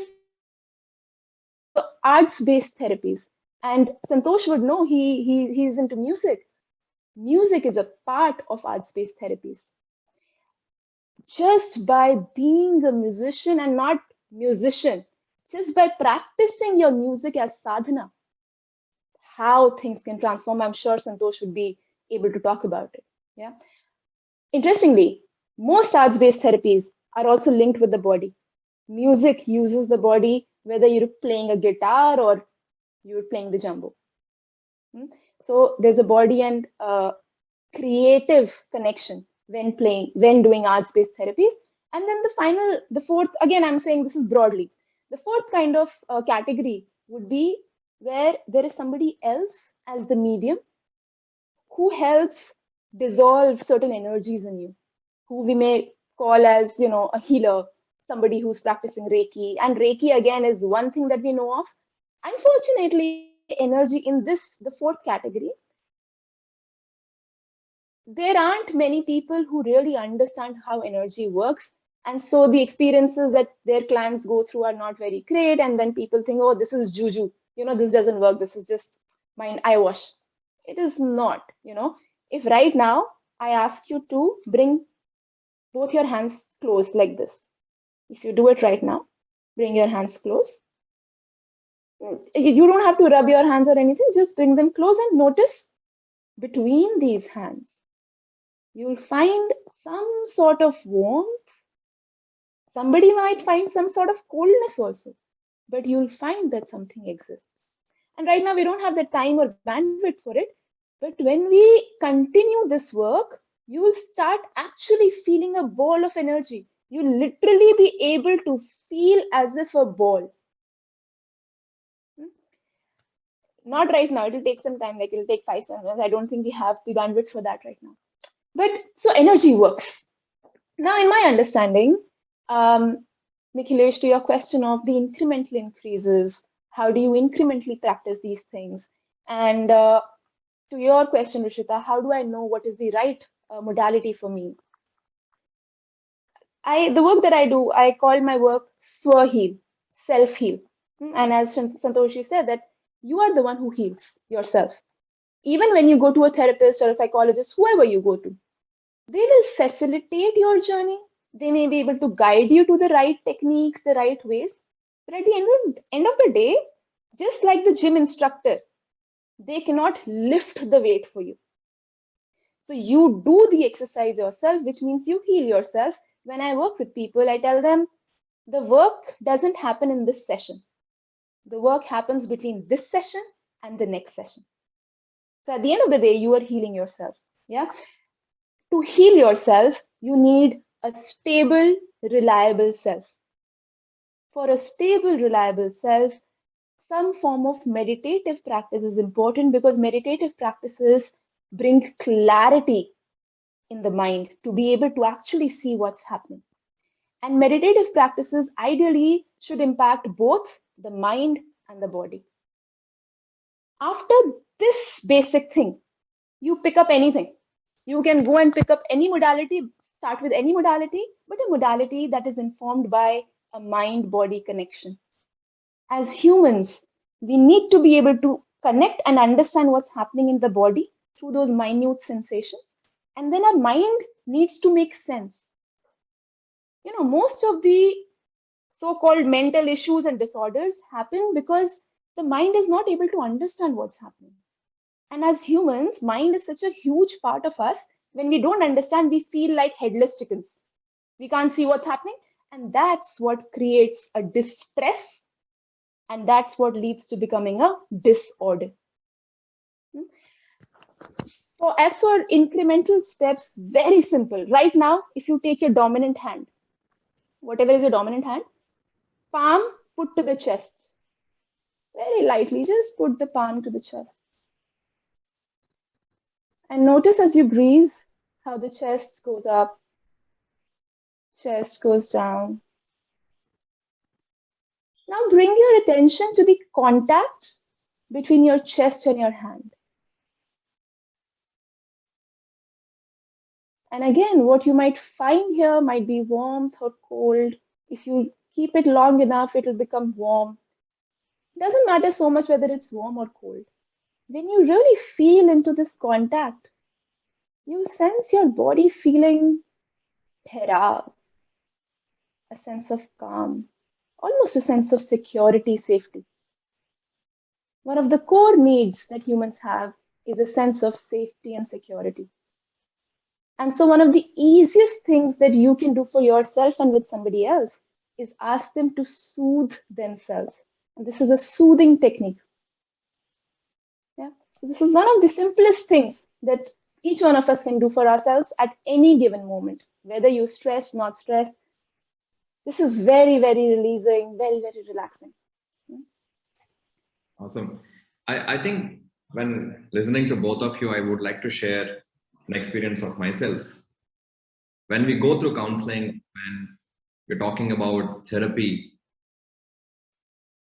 arts-based therapies. And Santosh would know, he's into music. Music is a part of arts-based therapies. Just by being a musician and not musician, just by practicing your music as sadhana, how things can transform. I'm sure Santosh would be able to talk about it. Yeah. Interestingly, most arts-based therapies are also linked with the body. Music uses the body, whether you're playing a guitar or you're playing the jumbo. So there's a body and creative connection when doing arts-based therapies. And then the fourth, again, I'm saying this is broadly. The fourth kind of category would be where there is somebody else as the medium who helps dissolve certain energies in you, who we may call as, a healer, somebody who's practicing Reiki. And Reiki, again, is one thing that we know of. Unfortunately, energy in the fourth category, there aren't many people who really understand how energy works. And so the experiences that their clients go through are not very great. And then people think, oh, this is juju. This doesn't work. This is just mind eyewash. It is not. If right now I ask you to bring both your hands close like this, if you do it right now, bring your hands close. You don't have to rub your hands or anything. Just bring them close and notice between these hands. You'll find some sort of warmth. Somebody might find some sort of coldness also, but you'll find that something exists. And right now we don't have the time or bandwidth for it. But when we continue this work, you'll start actually feeling a ball of energy. You'll literally be able to feel as if a ball. Not right now. It'll take some time. Like it'll take 5 minutes. I don't think we have the bandwidth for that right now. But so energy works. Now, in my understanding, Nikhilesh, to your question of the incremental increases, how do you incrementally practice these things? And to your question, Rishita, how do I know what is the right modality for me? The work that I do, I call my work Swa-heal, self-heal. And as Santoshi said, that you are the one who heals yourself. Even when you go to a therapist or a psychologist, whoever you go to, they will facilitate your journey. They may be able to guide you to the right techniques, the right ways. But at the end of the day, just like the gym instructor, they cannot lift the weight for you. So you do the exercise yourself, which means you heal yourself. When I work with people, I tell them the work doesn't happen in this session. The work happens between this session and the next session. So at the end of the day, you are healing yourself. Yeah. To heal yourself, you need a stable, reliable self. For a stable, reliable self, some form of meditative practice is important because meditative practices bring clarity in the mind to be able to actually see what's happening. And meditative practices ideally should impact both the mind and the body. After this basic thing, you pick up anything. You can go and pick up any modality, start with any modality, but a modality that is informed by a mind-body connection. As humans, we need to be able to connect and understand what's happening in the body through those minute sensations. And then our mind needs to make sense. Most of the so-called mental issues and disorders happen because the mind is not able to understand what's happening. And as humans, mind is such a huge part of us. When we don't understand, we feel like headless chickens. We can't see what's happening. And that's what creates a distress. And that's what leads to becoming a disorder. So as for incremental steps, very simple. Right now, if you take your dominant hand, whatever is your dominant hand, palm put to the chest. Very lightly, just put the palm to the chest. And notice as you breathe how the chest goes up, chest goes down. Now bring your attention to the contact between your chest and your hand. And again, what you might find here might be warmth or cold. If you keep it long enough, it will become warm. It doesn't matter so much whether it's warm or cold. When you really feel into this contact, you sense your body feeling therav, a sense of calm, almost a sense of security, safety. One of the core needs that humans have is a sense of safety and security. And so one of the easiest things that you can do for yourself and with somebody else is ask them to soothe themselves. And this is a soothing technique. Yeah. So this is one of the simplest things that each one of us can do for ourselves at any given moment, whether you're stressed, not stressed. This is very, very releasing, very, very relaxing. Awesome. I think when listening to both of you, I would like to share an experience of myself. When we go through counseling, when we're talking about therapy,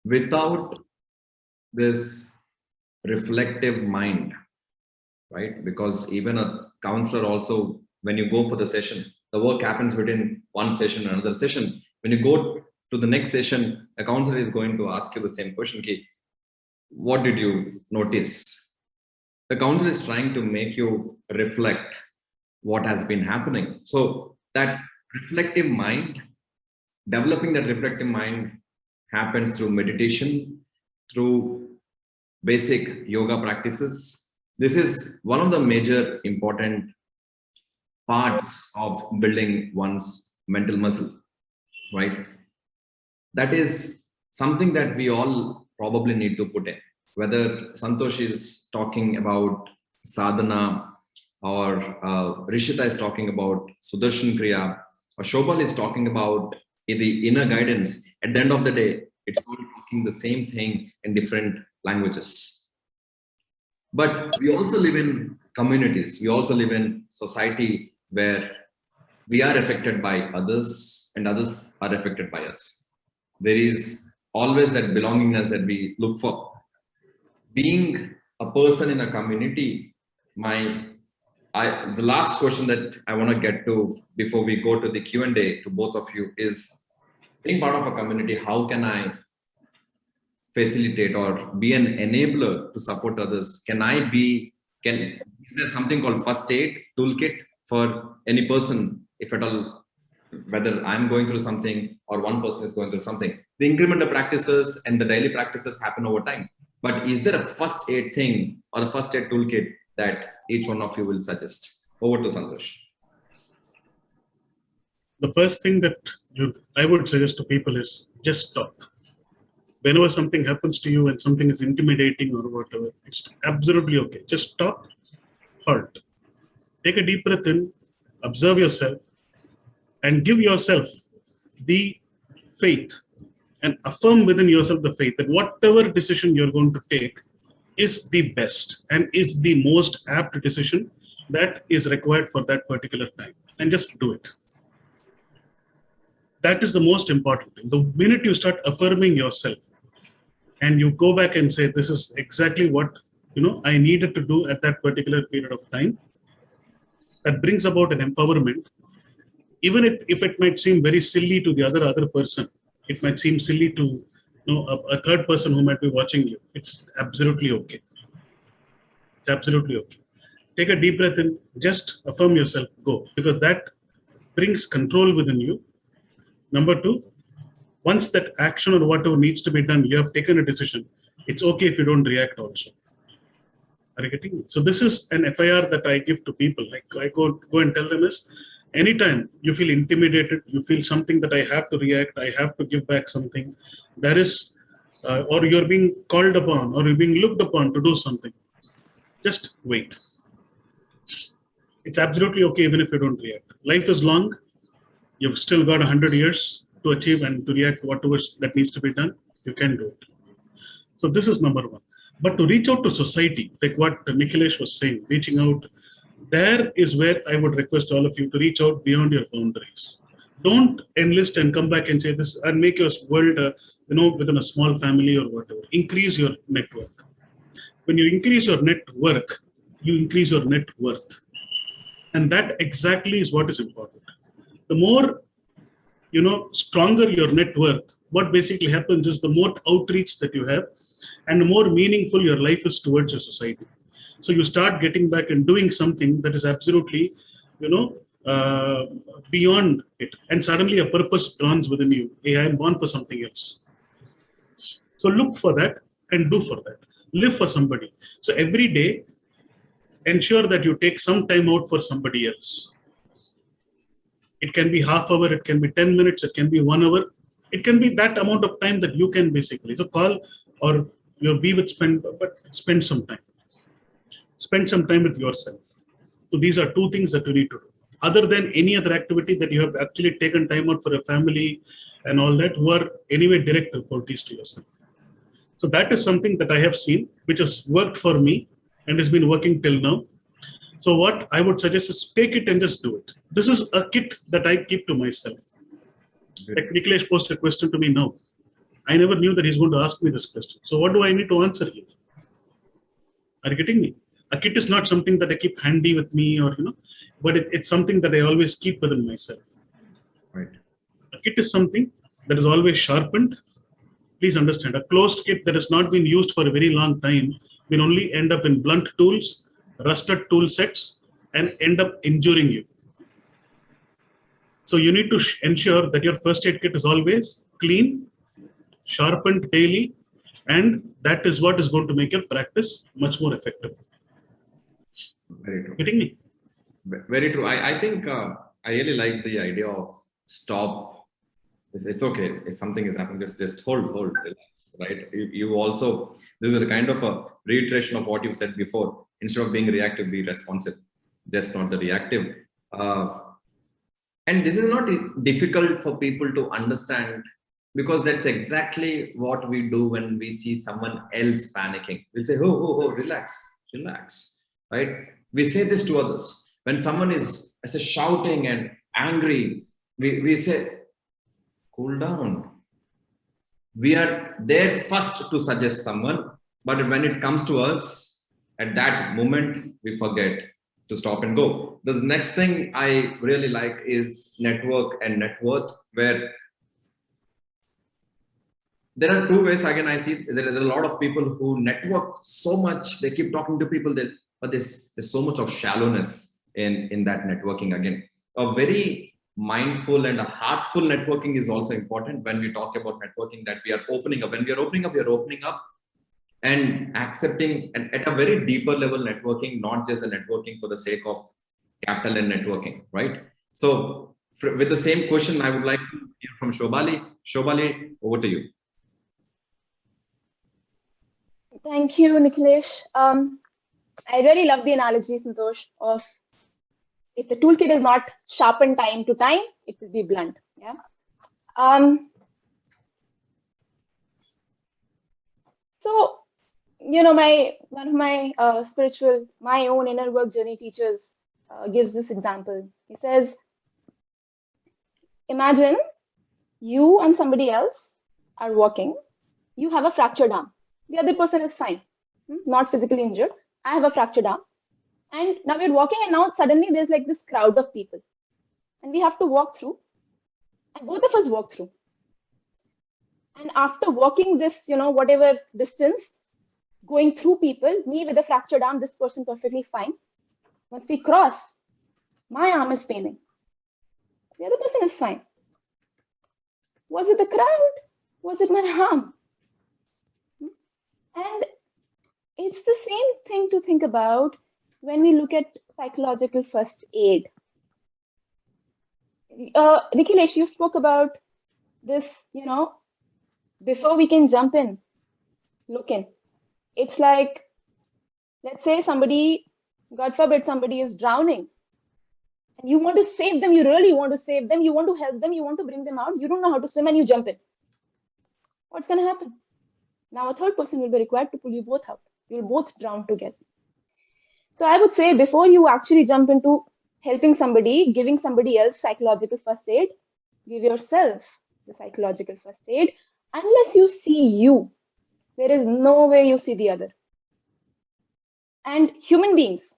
without this reflective mind, right? Because even a counselor also, when you go for the session, the work happens between one session and another session. When you go to the next session, a counselor is going to ask you the same question, what did you notice? The counselor is trying to make you reflect what has been happening. So that reflective mind, developing that reflective mind happens through meditation, through basic yoga practices. This is one of the major important parts of building one's mental muscle, right? That is something that we all probably need to put in. Whether Santosh is talking about sadhana, or Rishita is talking about Sudarshan Kriya, or Shobal is talking about the inner guidance, at the end of the day, it's all talking the same thing in different languages. But we also live in communities. We also live in society where we are affected by others and others are affected by us. There is always that belongingness that we look for. Being a person in a community, the last question that I want to get to before we go to the Q&A to both of you is, being part of a community, how can I facilitate or be an enabler to support others? Is there something called first aid toolkit for any person, if at all, whether I'm going through something or one person is going through something? The incremental practices and the daily practices happen over time. But is there a first aid thing or a first aid toolkit that each one of you will suggest? Over to Santosh. The first thing that I would suggest to people is just stop. Whenever something happens to you and something is intimidating or whatever, it's absolutely okay. Just stop, halt. Take a deep breath in, observe yourself, and give yourself the faith and affirm within yourself the faith that whatever decision you're going to take is the best and is the most apt decision that is required for that particular time. And just do it. That is the most important thing. The minute you start affirming yourself and you go back and say, this is exactly what I needed to do at that particular period of time, that brings about an empowerment. Even if it might seem very silly to the other person, it might seem silly to a third person who might be watching you. It's absolutely okay. It's absolutely okay. Take a deep breath in, just affirm yourself, go, because that brings control within you. Number two, once that action or whatever needs to be done, you have taken a decision. It's okay if you don't react also. Are you getting me? So this is an FIR that I give to people. Like I go and tell them is, anytime you feel intimidated, you feel something that I have to react, I have to give back something, there is, or you're being called upon or you're being looked upon to do something, just wait. It's absolutely okay even if you don't react. Life is long. You've still got 100 years to achieve and to react whatever that needs to be done. You can do it. So this is number one. But to reach out to society, like what Nikhilesh was saying, reaching out, there is where I would request all of you to reach out beyond your boundaries. Don't enlist and come back and say this and make your world, within a small family or whatever. Increase your network. When you increase your network, you increase your net worth. And that exactly is what is important. The more, stronger your net worth, what basically happens is the more outreach that you have and the more meaningful your life is towards your society. So you start getting back and doing something that is absolutely, beyond it. And suddenly a purpose dawns within you. Hey, I'm born for something else. So look for that and do for that. Live for somebody. So every day, ensure that you take some time out for somebody else. It can be half hour, it can be 10 minutes, it can be 1 hour. It can be that amount of time that you can basically. So call or spend some time. Spend some time with yourself. So these are two things that you need to do. Other than any other activity that you have actually taken time out for a family and all that, who are anyway direct reportees to yourself. So that is something that I have seen, which has worked for me and has been working till now. So what I would suggest is take it and just do it. This is a kit that I keep to myself. Like Nikhilesh posted a question to me now. I never knew that he's going to ask me this question. So what do I need to answer here? Are you getting me? A kit is not something that I keep handy with me, or but it's something that I always keep within myself. Right. A kit is something that is always sharpened. Please understand, a closed kit that has not been used for a very long time will only end up in blunt tools, rusted tool sets, and end up injuring you. So you need to ensure that your first aid kit is always clean, sharpened daily, and that is what is going to make your practice much more effective. Very true. Getting me? Very true. I think I really like the idea of stop. It's okay. If something is happening, just hold, relax, right? You also, this is a kind of a reiteration of what you said before. Instead of being reactive, be responsive, just not the reactive. And this is not difficult for people to understand, because that's exactly what we do when we see someone else panicking. We'll say, oh, relax, right? We say this to others. When someone is shouting and angry, we say, cool down. We are there first to suggest someone, but when it comes to us, at that moment, we forget to stop and go. The next thing I really like is network and net worth, where there are two ways. Again, I see there are a lot of people who network so much, they keep talking to people, but there's so much of shallowness in that networking. Again, a very mindful and a heartful networking is also important when we talk about networking, that we are opening up. When we are opening up and accepting, and at a very deeper level networking, not just a networking for the sake of capital and networking, right? So with the same question, I would like to hear from Shobali. Shobali, over to you. Thank you, Nikhilesh. I really love the analogy, Santosh, of if the toolkit is not sharpened time to time, it will be blunt. Yeah. So, one of my my own inner work journey teachers gives this example. He says, imagine you and somebody else are walking. You have a fractured arm. The other person is fine, not physically injured. I have a fractured arm. And now we're walking, and now suddenly there's like this crowd of people. And we have to walk through. And both of us walk through. And after walking this, whatever distance, going through people, me with a fractured arm, this person perfectly fine. Once we cross, my arm is paining. The other person is fine. Was it the crowd? Was it my arm? And it's the same thing to think about when we look at psychological first aid. Nikhilesh, you spoke about this, before we can jump in, look in. It's like, let's say somebody, God forbid, somebody is drowning. And you want to save them, you really want to save them, you want to help them, you want to bring them out, you don't know how to swim and you jump in. What's going to happen? Now a third person will be required to pull you both out. You'll both drown together. So I would say, before you actually jump into helping somebody, giving somebody else psychological first aid, give yourself the psychological first aid. Unless you see you, there is no way you see the other. And human beings,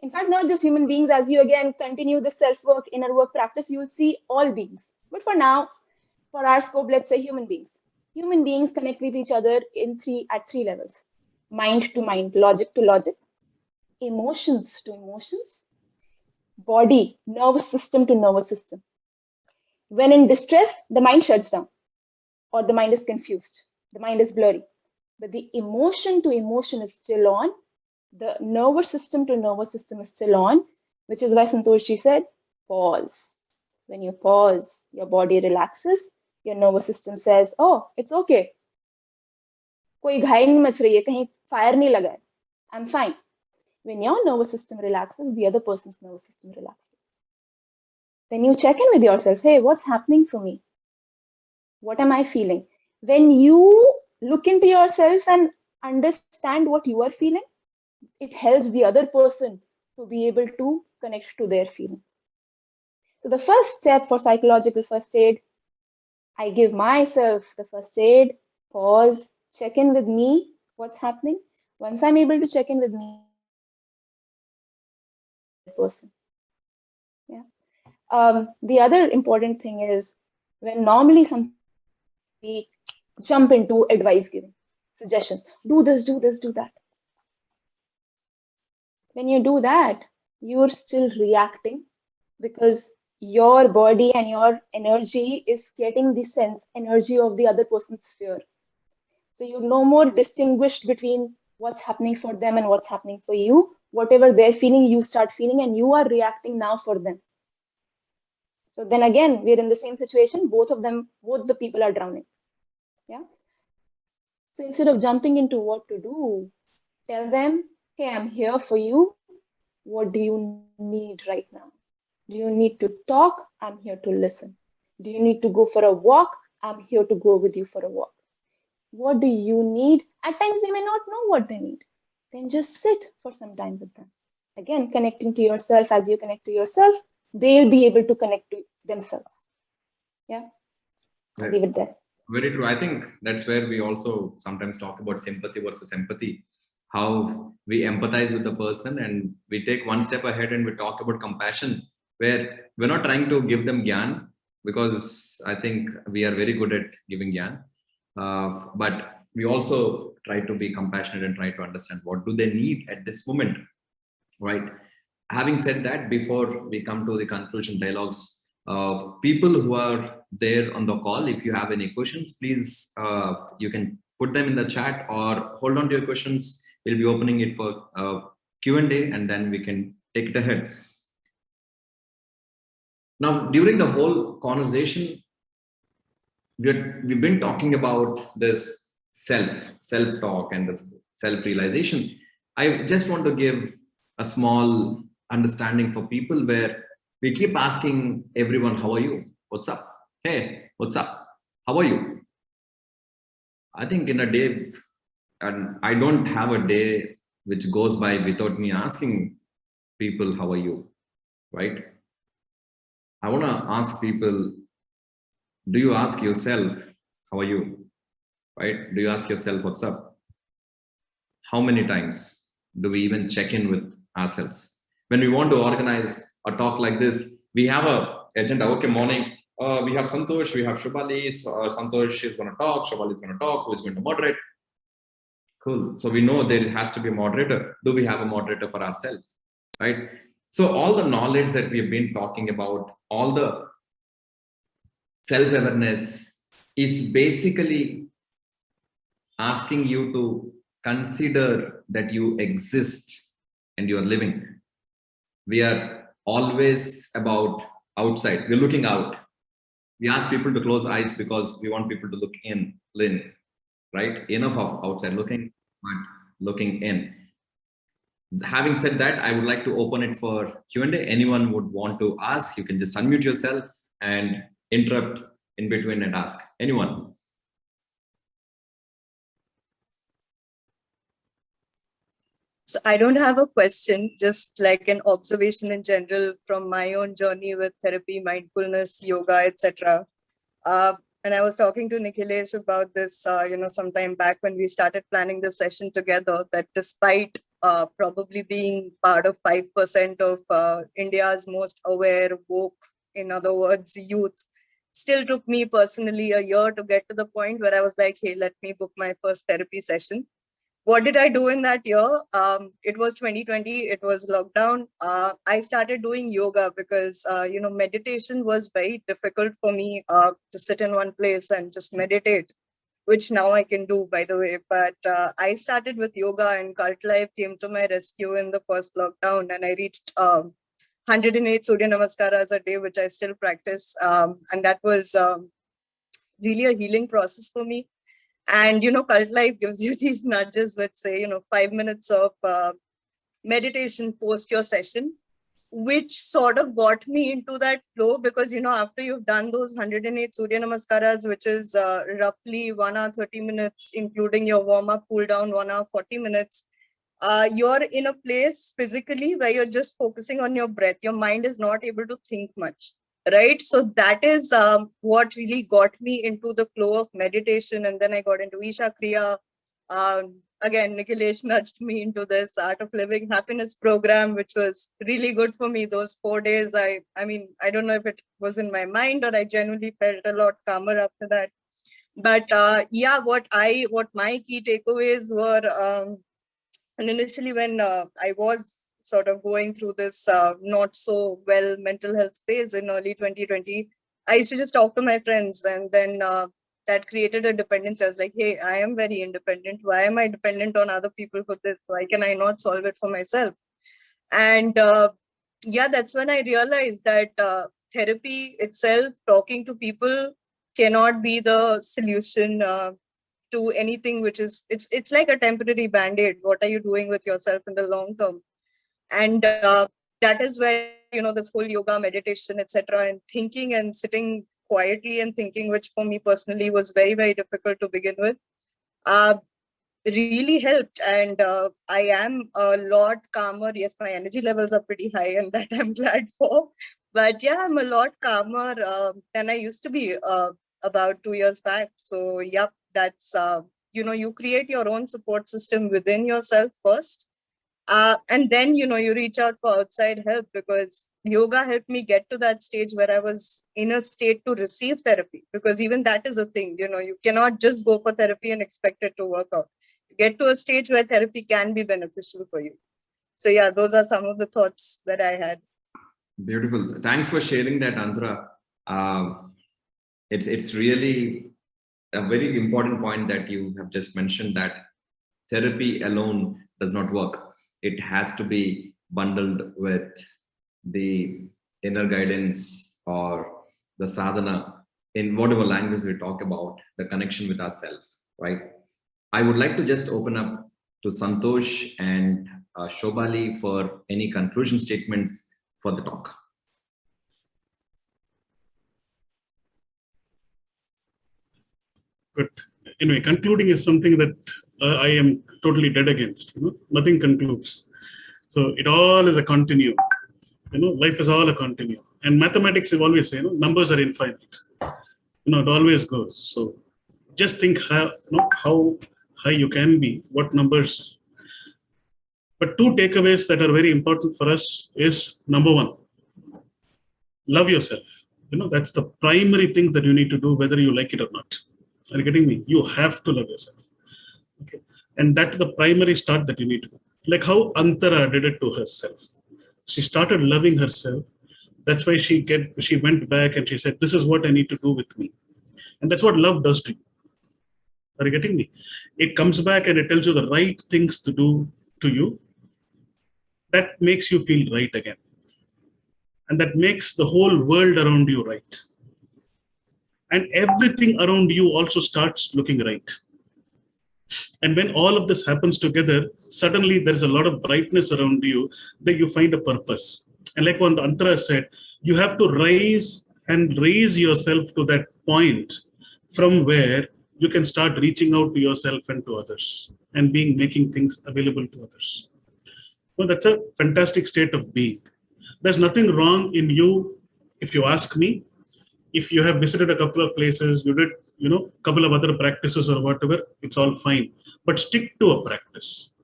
in fact, not just human beings, as you again continue the self-work, inner work practice, you will see all beings. But for now, for our scope, let's say human beings. Human beings connect with each other at three levels: mind to mind, logic to logic, emotions to emotions, body, nervous system to nervous system. When in distress, the mind shuts down, or the mind is confused, the mind is blurry. But the emotion to emotion is still on, the nervous system to nervous system is still on, which is why Santoshji said, pause. When you pause, your body relaxes, your nervous system says, oh, it's okay. कोई घायल नहीं much रही है, कहीं fire नहीं लगा है. I'm fine. When your nervous system relaxes, the other person's nervous system relaxes. Then you check in with yourself. Hey, what's happening for me? What am I feeling? When you look into yourself and understand what you are feeling, it helps the other person to be able to connect to their feelings. So the first step for psychological first aid, I give myself the first aid, pause, check in with me, what's happening. Once I'm able to check in with me, person. Yeah. The other important thing is when normally we jump into advice giving, suggestions, do this, do this, do that. When you do that, you're still reacting because your body and your energy is getting the sense energy of the other person's fear. So you no more distinguish between what's happening for them and what's happening for you. Whatever they're feeling, you start feeling, and you are reacting now for them. So then again, we're in the same situation. Both the people are drowning. Yeah. So instead of jumping into what to do, tell them, hey, I'm here for you. What do you need right now? Do you need to talk? I'm here to listen. Do you need to go for a walk? I'm here to go with you for a walk. What do you need? At times they may not know what they need. Then just sit for some time with them. Again, connecting to yourself. As you connect to yourself, they'll be able to connect to themselves. Yeah. I'll leave it there. Very true. I think that's where we also sometimes talk about sympathy versus empathy, how we empathize with the person and we take one step ahead and we talk about compassion, where we're not trying to give them gyan, because I think we are very good at giving gyan. But we also try to be compassionate and try to understand what do they need at this moment, right? Having said that, before we come to the conclusion dialogues, people who are there on the call, if you have any questions, please, you can put them in the chat or hold on to your questions. We'll be opening it for Q&A and then we can take it ahead. Now, during the whole conversation, we've been talking about this self-talk and this self-realization. I just want to give a small understanding for people where we keep asking everyone, how are you? What's up? Hey, what's up? How are you? I think in a day, and I don't have a day which goes by without me asking people, how are you? Right? I want to ask people, do you ask yourself, how are you? Right? Do you ask yourself, what's up? How many times do we even check in with ourselves? When we want to organize a talk like this, we have a agenda. Okay, morning, we have Santosh, we have Shubhali. Santosh is going to talk, Shubhali is going to talk, who is going to moderate? Cool. So we know there has to be a moderator. Do we have a moderator for ourselves? Right? So all the knowledge that we have been talking about, all the self-awareness is basically asking you to consider that you exist and you are living. We are always about outside. We're looking out. We ask people to close eyes because we want people to look in, right? Enough of outside looking, but looking in. Having said that, I would like to open it for Q&A. Anyone would want to ask, you can just unmute yourself and interrupt in between and ask. Anyone? So I don't have a question, just like an observation in general from my own journey with therapy, mindfulness, yoga, etc. And I was talking to Nikhilesh about this, sometime back when we started planning this session together, that despite probably being part of 5% of India's most aware, woke, in other words, youth, still took me personally a year to get to the point where I was like, hey, let me book my first therapy session. What did I do in that year? It was 2020, it was lockdown. I started doing yoga because, meditation was very difficult for me to sit in one place and just meditate, which now I can do, by the way. But I started with yoga and Cult Life came to my rescue in the first lockdown, and I reached 108 Surya Namaskaras a day, which I still practice. And that was really a healing process for me. And, Cult Life gives you these nudges, let's say, 5 minutes of meditation post your session, which sort of got me into that flow because, after you've done those 108 Surya Namaskaras, which is roughly 1 hour, 30 minutes, including your warm up, cool down, 1 hour, 40 minutes, you're in a place physically where you're just focusing on your breath. Your mind is not able to think much. Right. So that is what really got me into the flow of meditation. And then I got into Isha Kriya. again, Nikhilesh nudged me into this Art of Living Happiness program, which was really good for me. Those 4 days, I mean, I don't know if it was in my mind or I genuinely felt a lot calmer after that. But yeah, what my key takeaways were, and initially when I was sort of going through this not so well mental health phase in early 2020, I used to just talk to my friends, and then that created a dependence. I was like, hey, I am very independent. Why am I dependent on other people for this? Why can I not solve it for myself? And yeah, that's when I realized that therapy itself, talking to people, cannot be the solution to anything which is, it's like a temporary band-aid. What are you doing with yourself in the long term? And that is where, this whole yoga, meditation, etc., and thinking and sitting quietly and thinking, which for me personally was very, very difficult to begin with, really helped. And I am a lot calmer. Yes, my energy levels are pretty high, and that I'm glad for. But yeah, I'm a lot calmer than I used to be about 2 years back. So yeah, that's, you create your own support system within yourself first. And then, you reach out for outside help, because yoga helped me get to that stage where I was in a state to receive therapy, because even that is a thing, you cannot just go for therapy and expect it to work out. You get to a stage where therapy can be beneficial for you. So yeah, those are some of the thoughts that I had. Beautiful. Thanks for sharing that, Andhra. It's really a very important point that you have just mentioned, that therapy alone does not work. It has to be bundled with the inner guidance or the sadhana, in whatever language we talk about, the connection with ourselves, right? I would like to just open up to Santosh and Shobali for any conclusion statements for the talk. Good. Anyway, concluding is something that I am totally dead against. Nothing concludes. So it all is a continuum. Life is all a continuum. And mathematics, will always say, numbers are infinite. It always goes. So just think how high you can be, what numbers. But 2 takeaways that are very important for us is, number 1, love yourself. That's the primary thing that you need to do, whether you like it or not. Are you getting me? You have to love yourself. Okay. And that's the primary start that you need to do. Like how Antara did it to herself. She started loving herself. That's why she went back and she said, this is what I need to do with me. And that's what love does to you. Are you getting me? It comes back and it tells you the right things to do to you. That makes you feel right again. And that makes the whole world around you right. And everything around you also starts looking right. And when all of this happens together, suddenly there's a lot of brightness around you, that you find a purpose. And like what Antara said, you have to raise yourself to that point from where you can start reaching out to yourself and to others and making things available to others. Well, that's a fantastic state of being. There's nothing wrong in you, if you ask me. If you have visited a couple of places, you did, a couple of other practices or whatever, it's all fine. But stick to a practice.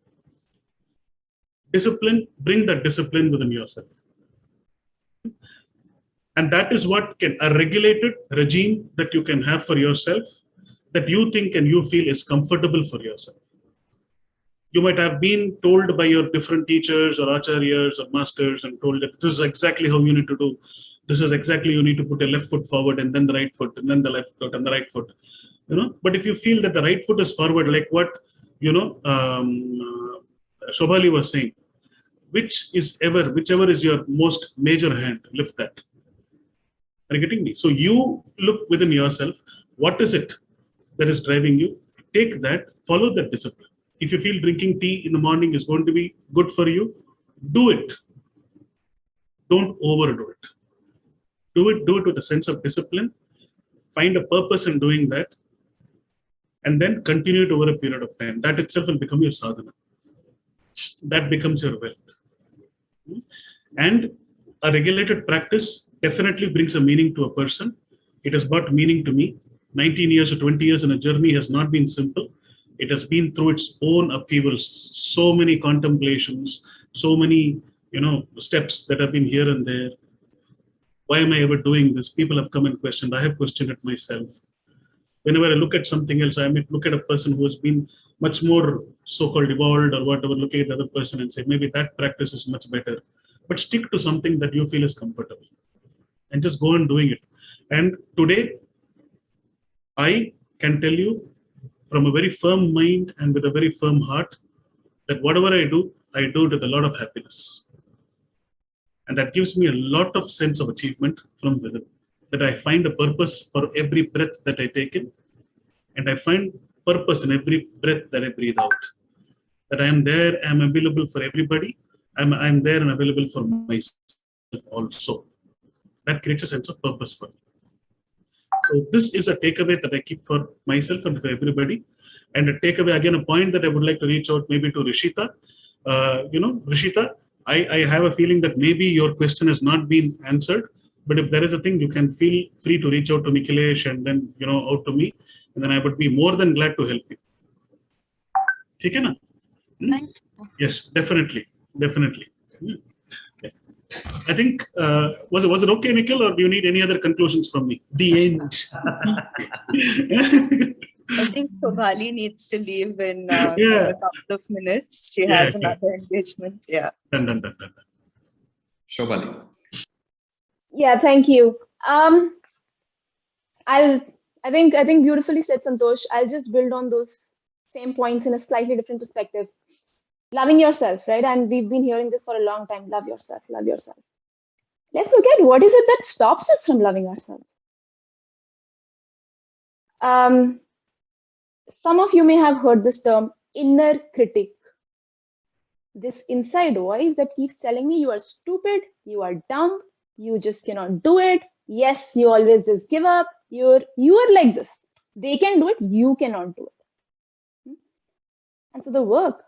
Discipline, bring that discipline within yourself. And that is what a regulated regime that you can have for yourself, that you think and you feel is comfortable for yourself. You might have been told by your different teachers or acharyas or masters and told that this is exactly how you need to do. This is exactly, you need to put a left foot forward and then the right foot and then the left foot and the right foot. But if you feel that the right foot is forward, like what, Shobali was saying, whichever is your most major hand, lift that. Are you getting me? So you look within yourself, what is it that is driving you? Take that, follow that discipline. If you feel drinking tea in the morning is going to be good for you, do it. Don't overdo it. Do it with a sense of discipline. Find a purpose in doing that. And then continue it over a period of time. That itself will become your sadhana. That becomes your wealth. And a regulated practice definitely brings a meaning to a person. It has brought meaning to me. 19 years or 20 years in a journey has not been simple. It has been through its own upheavals, so many contemplations, so many, steps that have been here and there. Why am I ever doing this? People have come and questioned. I have questioned it myself. Whenever I look at something else, I might look at a person who has been much more so-called evolved or whatever, looking at the other person and say, maybe that practice is much better. But stick to something that you feel is comfortable and just go on doing it. And today, I can tell you from a very firm mind and with a very firm heart that whatever I do it with a lot of happiness. And that gives me a lot of sense of achievement from within. That I find a purpose for every breath that I take in. And I find purpose in every breath that I breathe out. That I am there, I am available for everybody. I'm there and available for myself also. That creates a sense of purpose for me. So this is a takeaway that I keep for myself and for everybody. And a takeaway, again, a point that I would like to reach out maybe to Rishita. Rishita, I have a feeling that maybe your question has not been answered. But if there is a thing, you can feel free to reach out to Nikhilesh and then, out to me. And then I would be more than glad to help you. Okay, na? Thank you. Yes, definitely. Yeah. I think, was it okay, Nikhil, or do you need any other conclusions from me? The end. I think Shobhali needs to leave in Yeah. a couple of minutes. She Yeah, has yeah. another engagement. Yeah. Done. Shobhali. Yeah, thank you. I think beautifully said, Santosh. I'll just build on those same points in a slightly different perspective. Loving yourself, right? And we've been hearing this for a long time. Love yourself, love yourself. Let's look at what is it that stops us from loving ourselves. Some of you may have heard this term, inner critic. This inside voice that keeps telling me you are stupid, you are dumb, you just cannot do it. Yes, you always just give up. You are like this. They can do it, you cannot do it. And so the work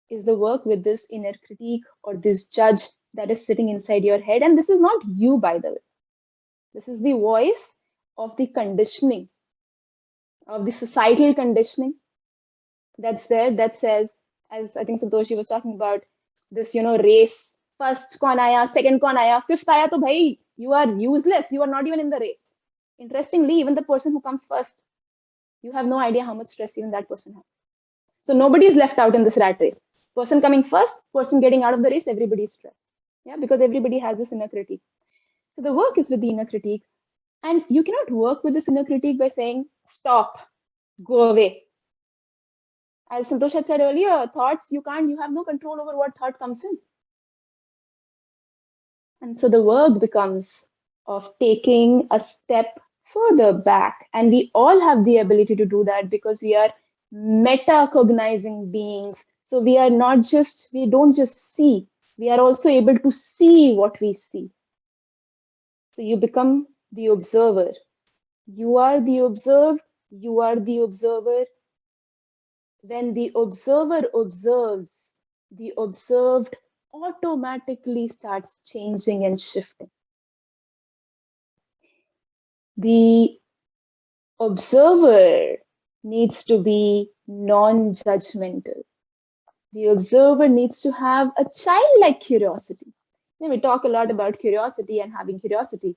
is the work with this inner critique or this judge that is sitting inside your head. And this is not you, by the way. This is the voice of the conditioning, of the societal conditioning that's there that says, as I think Santoshi was talking about, this, race. First kaun aaya, second kaun aaya, fifth aaya, to bhai, you are useless. You are not even in the race. Interestingly, even the person who comes first, you have no idea how much stress even that person has. So nobody is left out in this rat race. Person coming first, person getting out of the race, everybody is stressed. Yeah, because everybody has this inner critique. So the work is with the inner critique. And you cannot work with this inner critique by saying, stop, go away. As Santosh had said earlier, thoughts, you have no control over what thought comes in. And so the work becomes of taking a step further back. And we all have the ability to do that because we are metacognizing beings. So we don't just see, we are also able to see what we see. So you become the observer. You are the observed, you are the observer. When the observer observes, the observed automatically starts changing and shifting. The observer needs to be non-judgmental. The observer needs to have a childlike curiosity. We talk a lot about curiosity and having curiosity.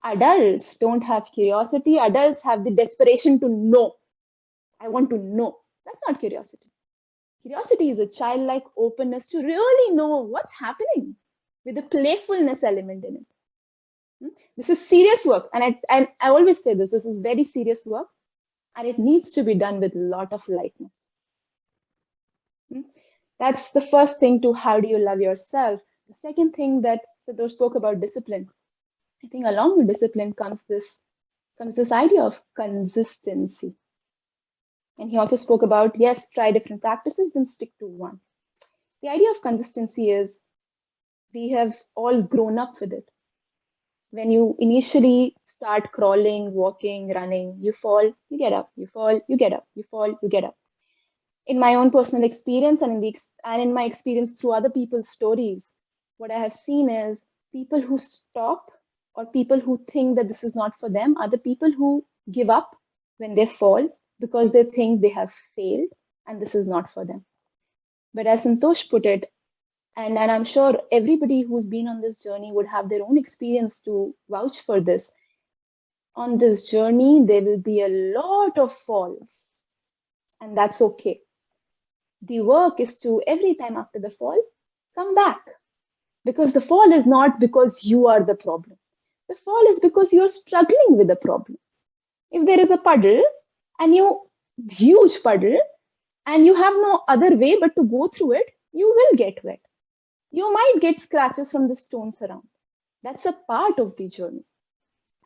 Adults don't have curiosity. Adults have the desperation to know. I want to know. That's not curiosity. Curiosity is a childlike openness to really know what's happening with a playfulness element in it. This is serious work. And I always say this is very serious work. And it needs to be done with a lot of lightness. That's the first thing to how do you love yourself. The second thing that Santosh spoke about, discipline. I think along with discipline comes this idea of consistency. And he also spoke about, yes, try different practices, then stick to one. The idea of consistency is we have all grown up with it. When you initially start crawling, walking, running, you fall, you get up, you fall, you get up, you fall, you get up. In my own personal experience and in my experience through other people's stories, what I have seen is people who stop or people who think that this is not for them are the people who give up when they fall because they think they have failed and this is not for them. But as Santosh put it, and I'm sure everybody who's been on this journey would have their own experience to vouch for this. On this journey, there will be a lot of falls, and that's okay. The work is to, every time after the fall, come back. Because the fall is not because you are the problem. The fall is because you're struggling with the problem. If there is a puddle, huge puddle, and you have no other way but to go through it, you will get wet. You might get scratches from the stones around. That's a part of the journey.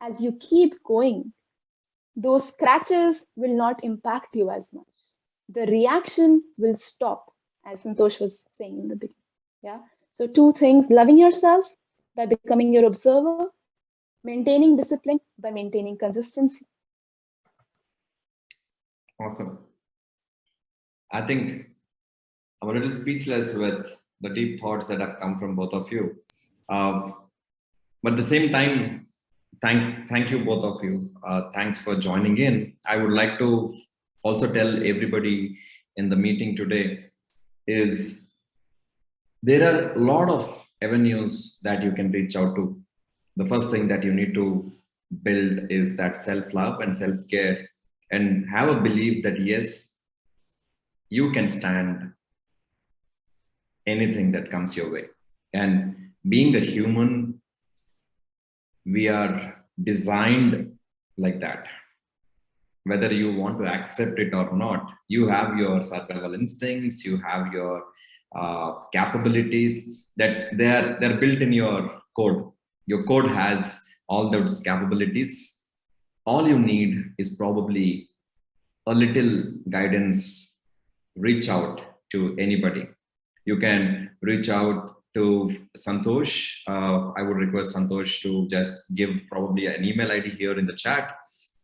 As you keep going, those scratches will not impact you as much. The reaction will stop, as Santosh was saying in the beginning. Yeah. So 2 things: loving yourself by becoming your observer, maintaining discipline by maintaining consistency. Awesome. I think I'm a little speechless with the deep thoughts that have come from both of you. But at the same time, thank you both of you. Thanks for joining in. I would like to also tell everybody in the meeting today is there are a lot of avenues that you can reach out to. The first thing that you need to build is that self-love and self-care, and have a belief that yes, you can stand anything that comes your way. And being a human, we are designed like that. Whether you want to accept it or not, you have your survival instincts, you have your capabilities. They're built in your code. Your code has all those capabilities. All you need is probably a little guidance. Reach out to anybody. You can reach out to Santosh. I would request Santosh to just give probably an email ID here in the chat,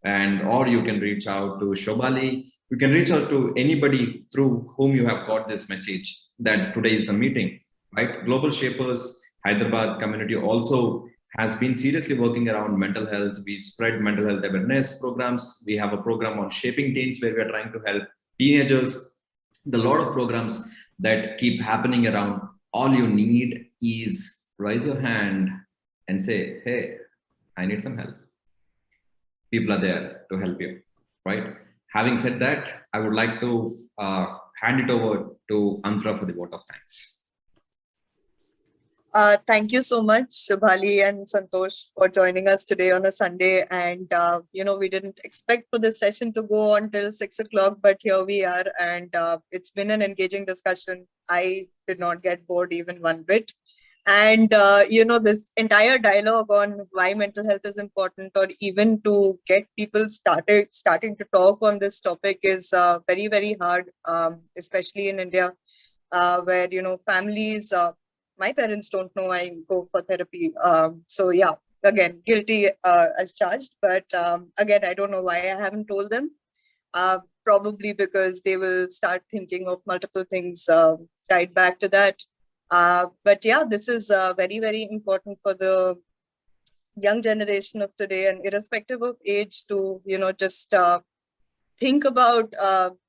or you can reach out to Shobali. You can reach out to anybody through whom you have got this message that today is the meeting, right? Global Shapers Hyderabad community also has been seriously working around mental health. We spread mental health awareness programs. We have a program on shaping teens where we are trying to help teenagers. The lot of programs that keep happening around. All you need is raise your hand and say, hey, I need some help. People are there to help you, right? Having said that, I would like to hand it over to Antra for the vote of thanks. Thank you so much, Shubhali and Santosh, for joining us today on a Sunday. And, we didn't expect for this session to go on till 6 o'clock, but here we are. And it's been an engaging discussion. I did not get bored even one bit. And, this entire dialogue on why mental health is important, or even to get people starting to talk on this topic is very, very hard, especially in India, where, families, my parents don't know I go for therapy. So yeah, again, guilty as charged. But again, I don't know why I haven't told them. Probably because they will start thinking of multiple things tied back to that. But yeah, this is very, very important for the young generation of today, and irrespective of age, to, just think about,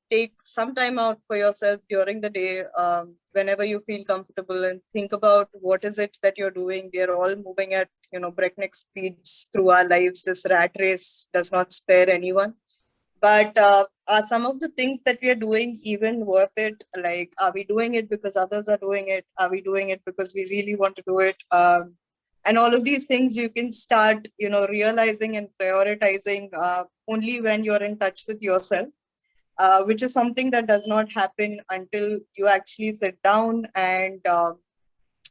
take some time out for yourself during the day, whenever you feel comfortable, and think about what is it that you're doing. We are all moving at, breakneck speeds through our lives. This rat race does not spare anyone. But are some of the things that we are doing even worth it? Like, are we doing it because others are doing it? Are we doing it because we really want to do it? And all of these things you can start, realizing and prioritizing only when you're in touch with yourself, which is something that does not happen until you actually sit down and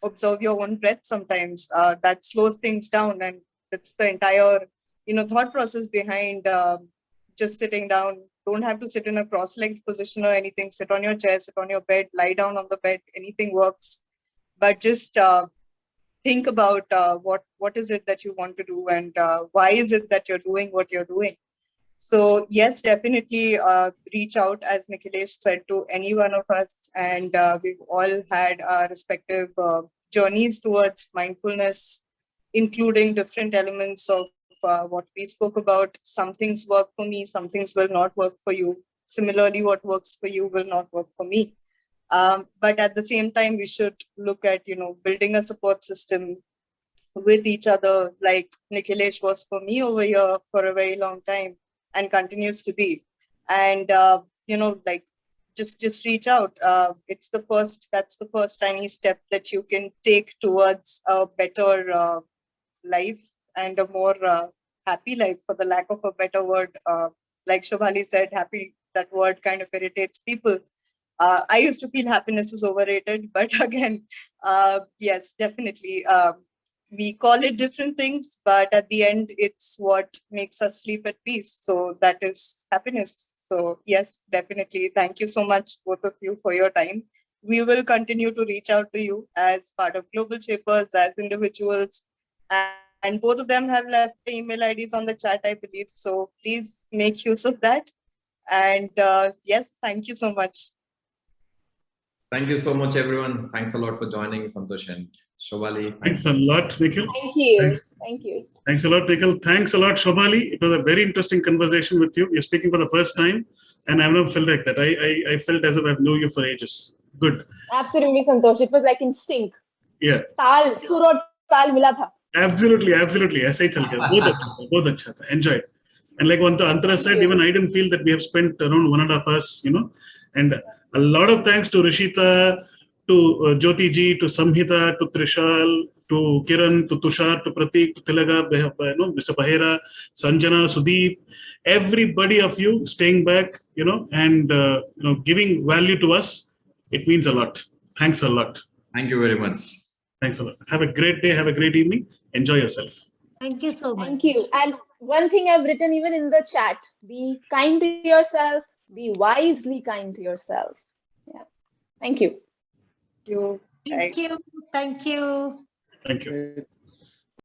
observe your own breath sometimes. That slows things down, and it's the entire, thought process behind just sitting down. Don't have to sit in a cross-legged position or anything. Sit on your chair, sit on your bed, lie down on the bed, anything works. But just think about what is it that you want to do, and why is it that you're doing what you're doing. So yes, definitely reach out, as Nikhilesh said, to any one of us. And we've all had our respective journeys towards mindfulness, including different elements of what we spoke about. Some things work for me, some things will not work for you. Similarly, what works for you will not work for me. But at the same time, we should look at, building a support system with each other, like Nikhilesh was for me over here for a very long time and continues to be. And, like, just reach out. That's the first tiny step that you can take towards a better life and a more happy life, for the lack of a better word. Like Shobhali said, happy, that word kind of irritates people. I used to feel happiness is overrated, but again, yes, definitely. We call it different things, but at the end, it's what makes us sleep at peace. So that is happiness. So yes, definitely. Thank you so much, both of you, for your time. We will continue to reach out to you as part of Global Shapers, as individuals. And both of them have left the email IDs on the chat, I believe. So please make use of that. And yes, thank you so much. Thank you so much, everyone. Thanks a lot for joining, Santosh and Shobhali. Thanks a lot, Nikhil. Thank you. Thanks. Thank you. Thanks a lot, Nikhil. Thanks a lot, Shobhali. It was a very interesting conversation with you. You're speaking for the first time, and I've never felt like that. I felt as if I've known you for ages. Good. Absolutely, Santosh. It was like in sync. Yeah. Taal, sur aur taal mila tha. Absolutely. ऐसा ही चल गया. बहुत अच्छा था. Enjoyed. And like what Antara said, even I didn't feel that we have spent around 1.5 hours, and a lot of thanks to Rishita, to Jyoti ji, to Samhita, to Trishal, to Kiran, to Tushar, to Pratik, to Tilaga, Mr. Bahera, Sanjana, Sudeep, everybody of you staying back, and giving value to us. It means a lot. Thanks a lot. Thank you very much. Thanks a lot. Have a great day. Have a great evening. Enjoy yourself. Thank you so much. Thank you. And one thing I've written even in the chat, be kind to yourself, be wisely kind to yourself. Yeah. Thank you. Thank you. Thank you. Thank you. Thank you.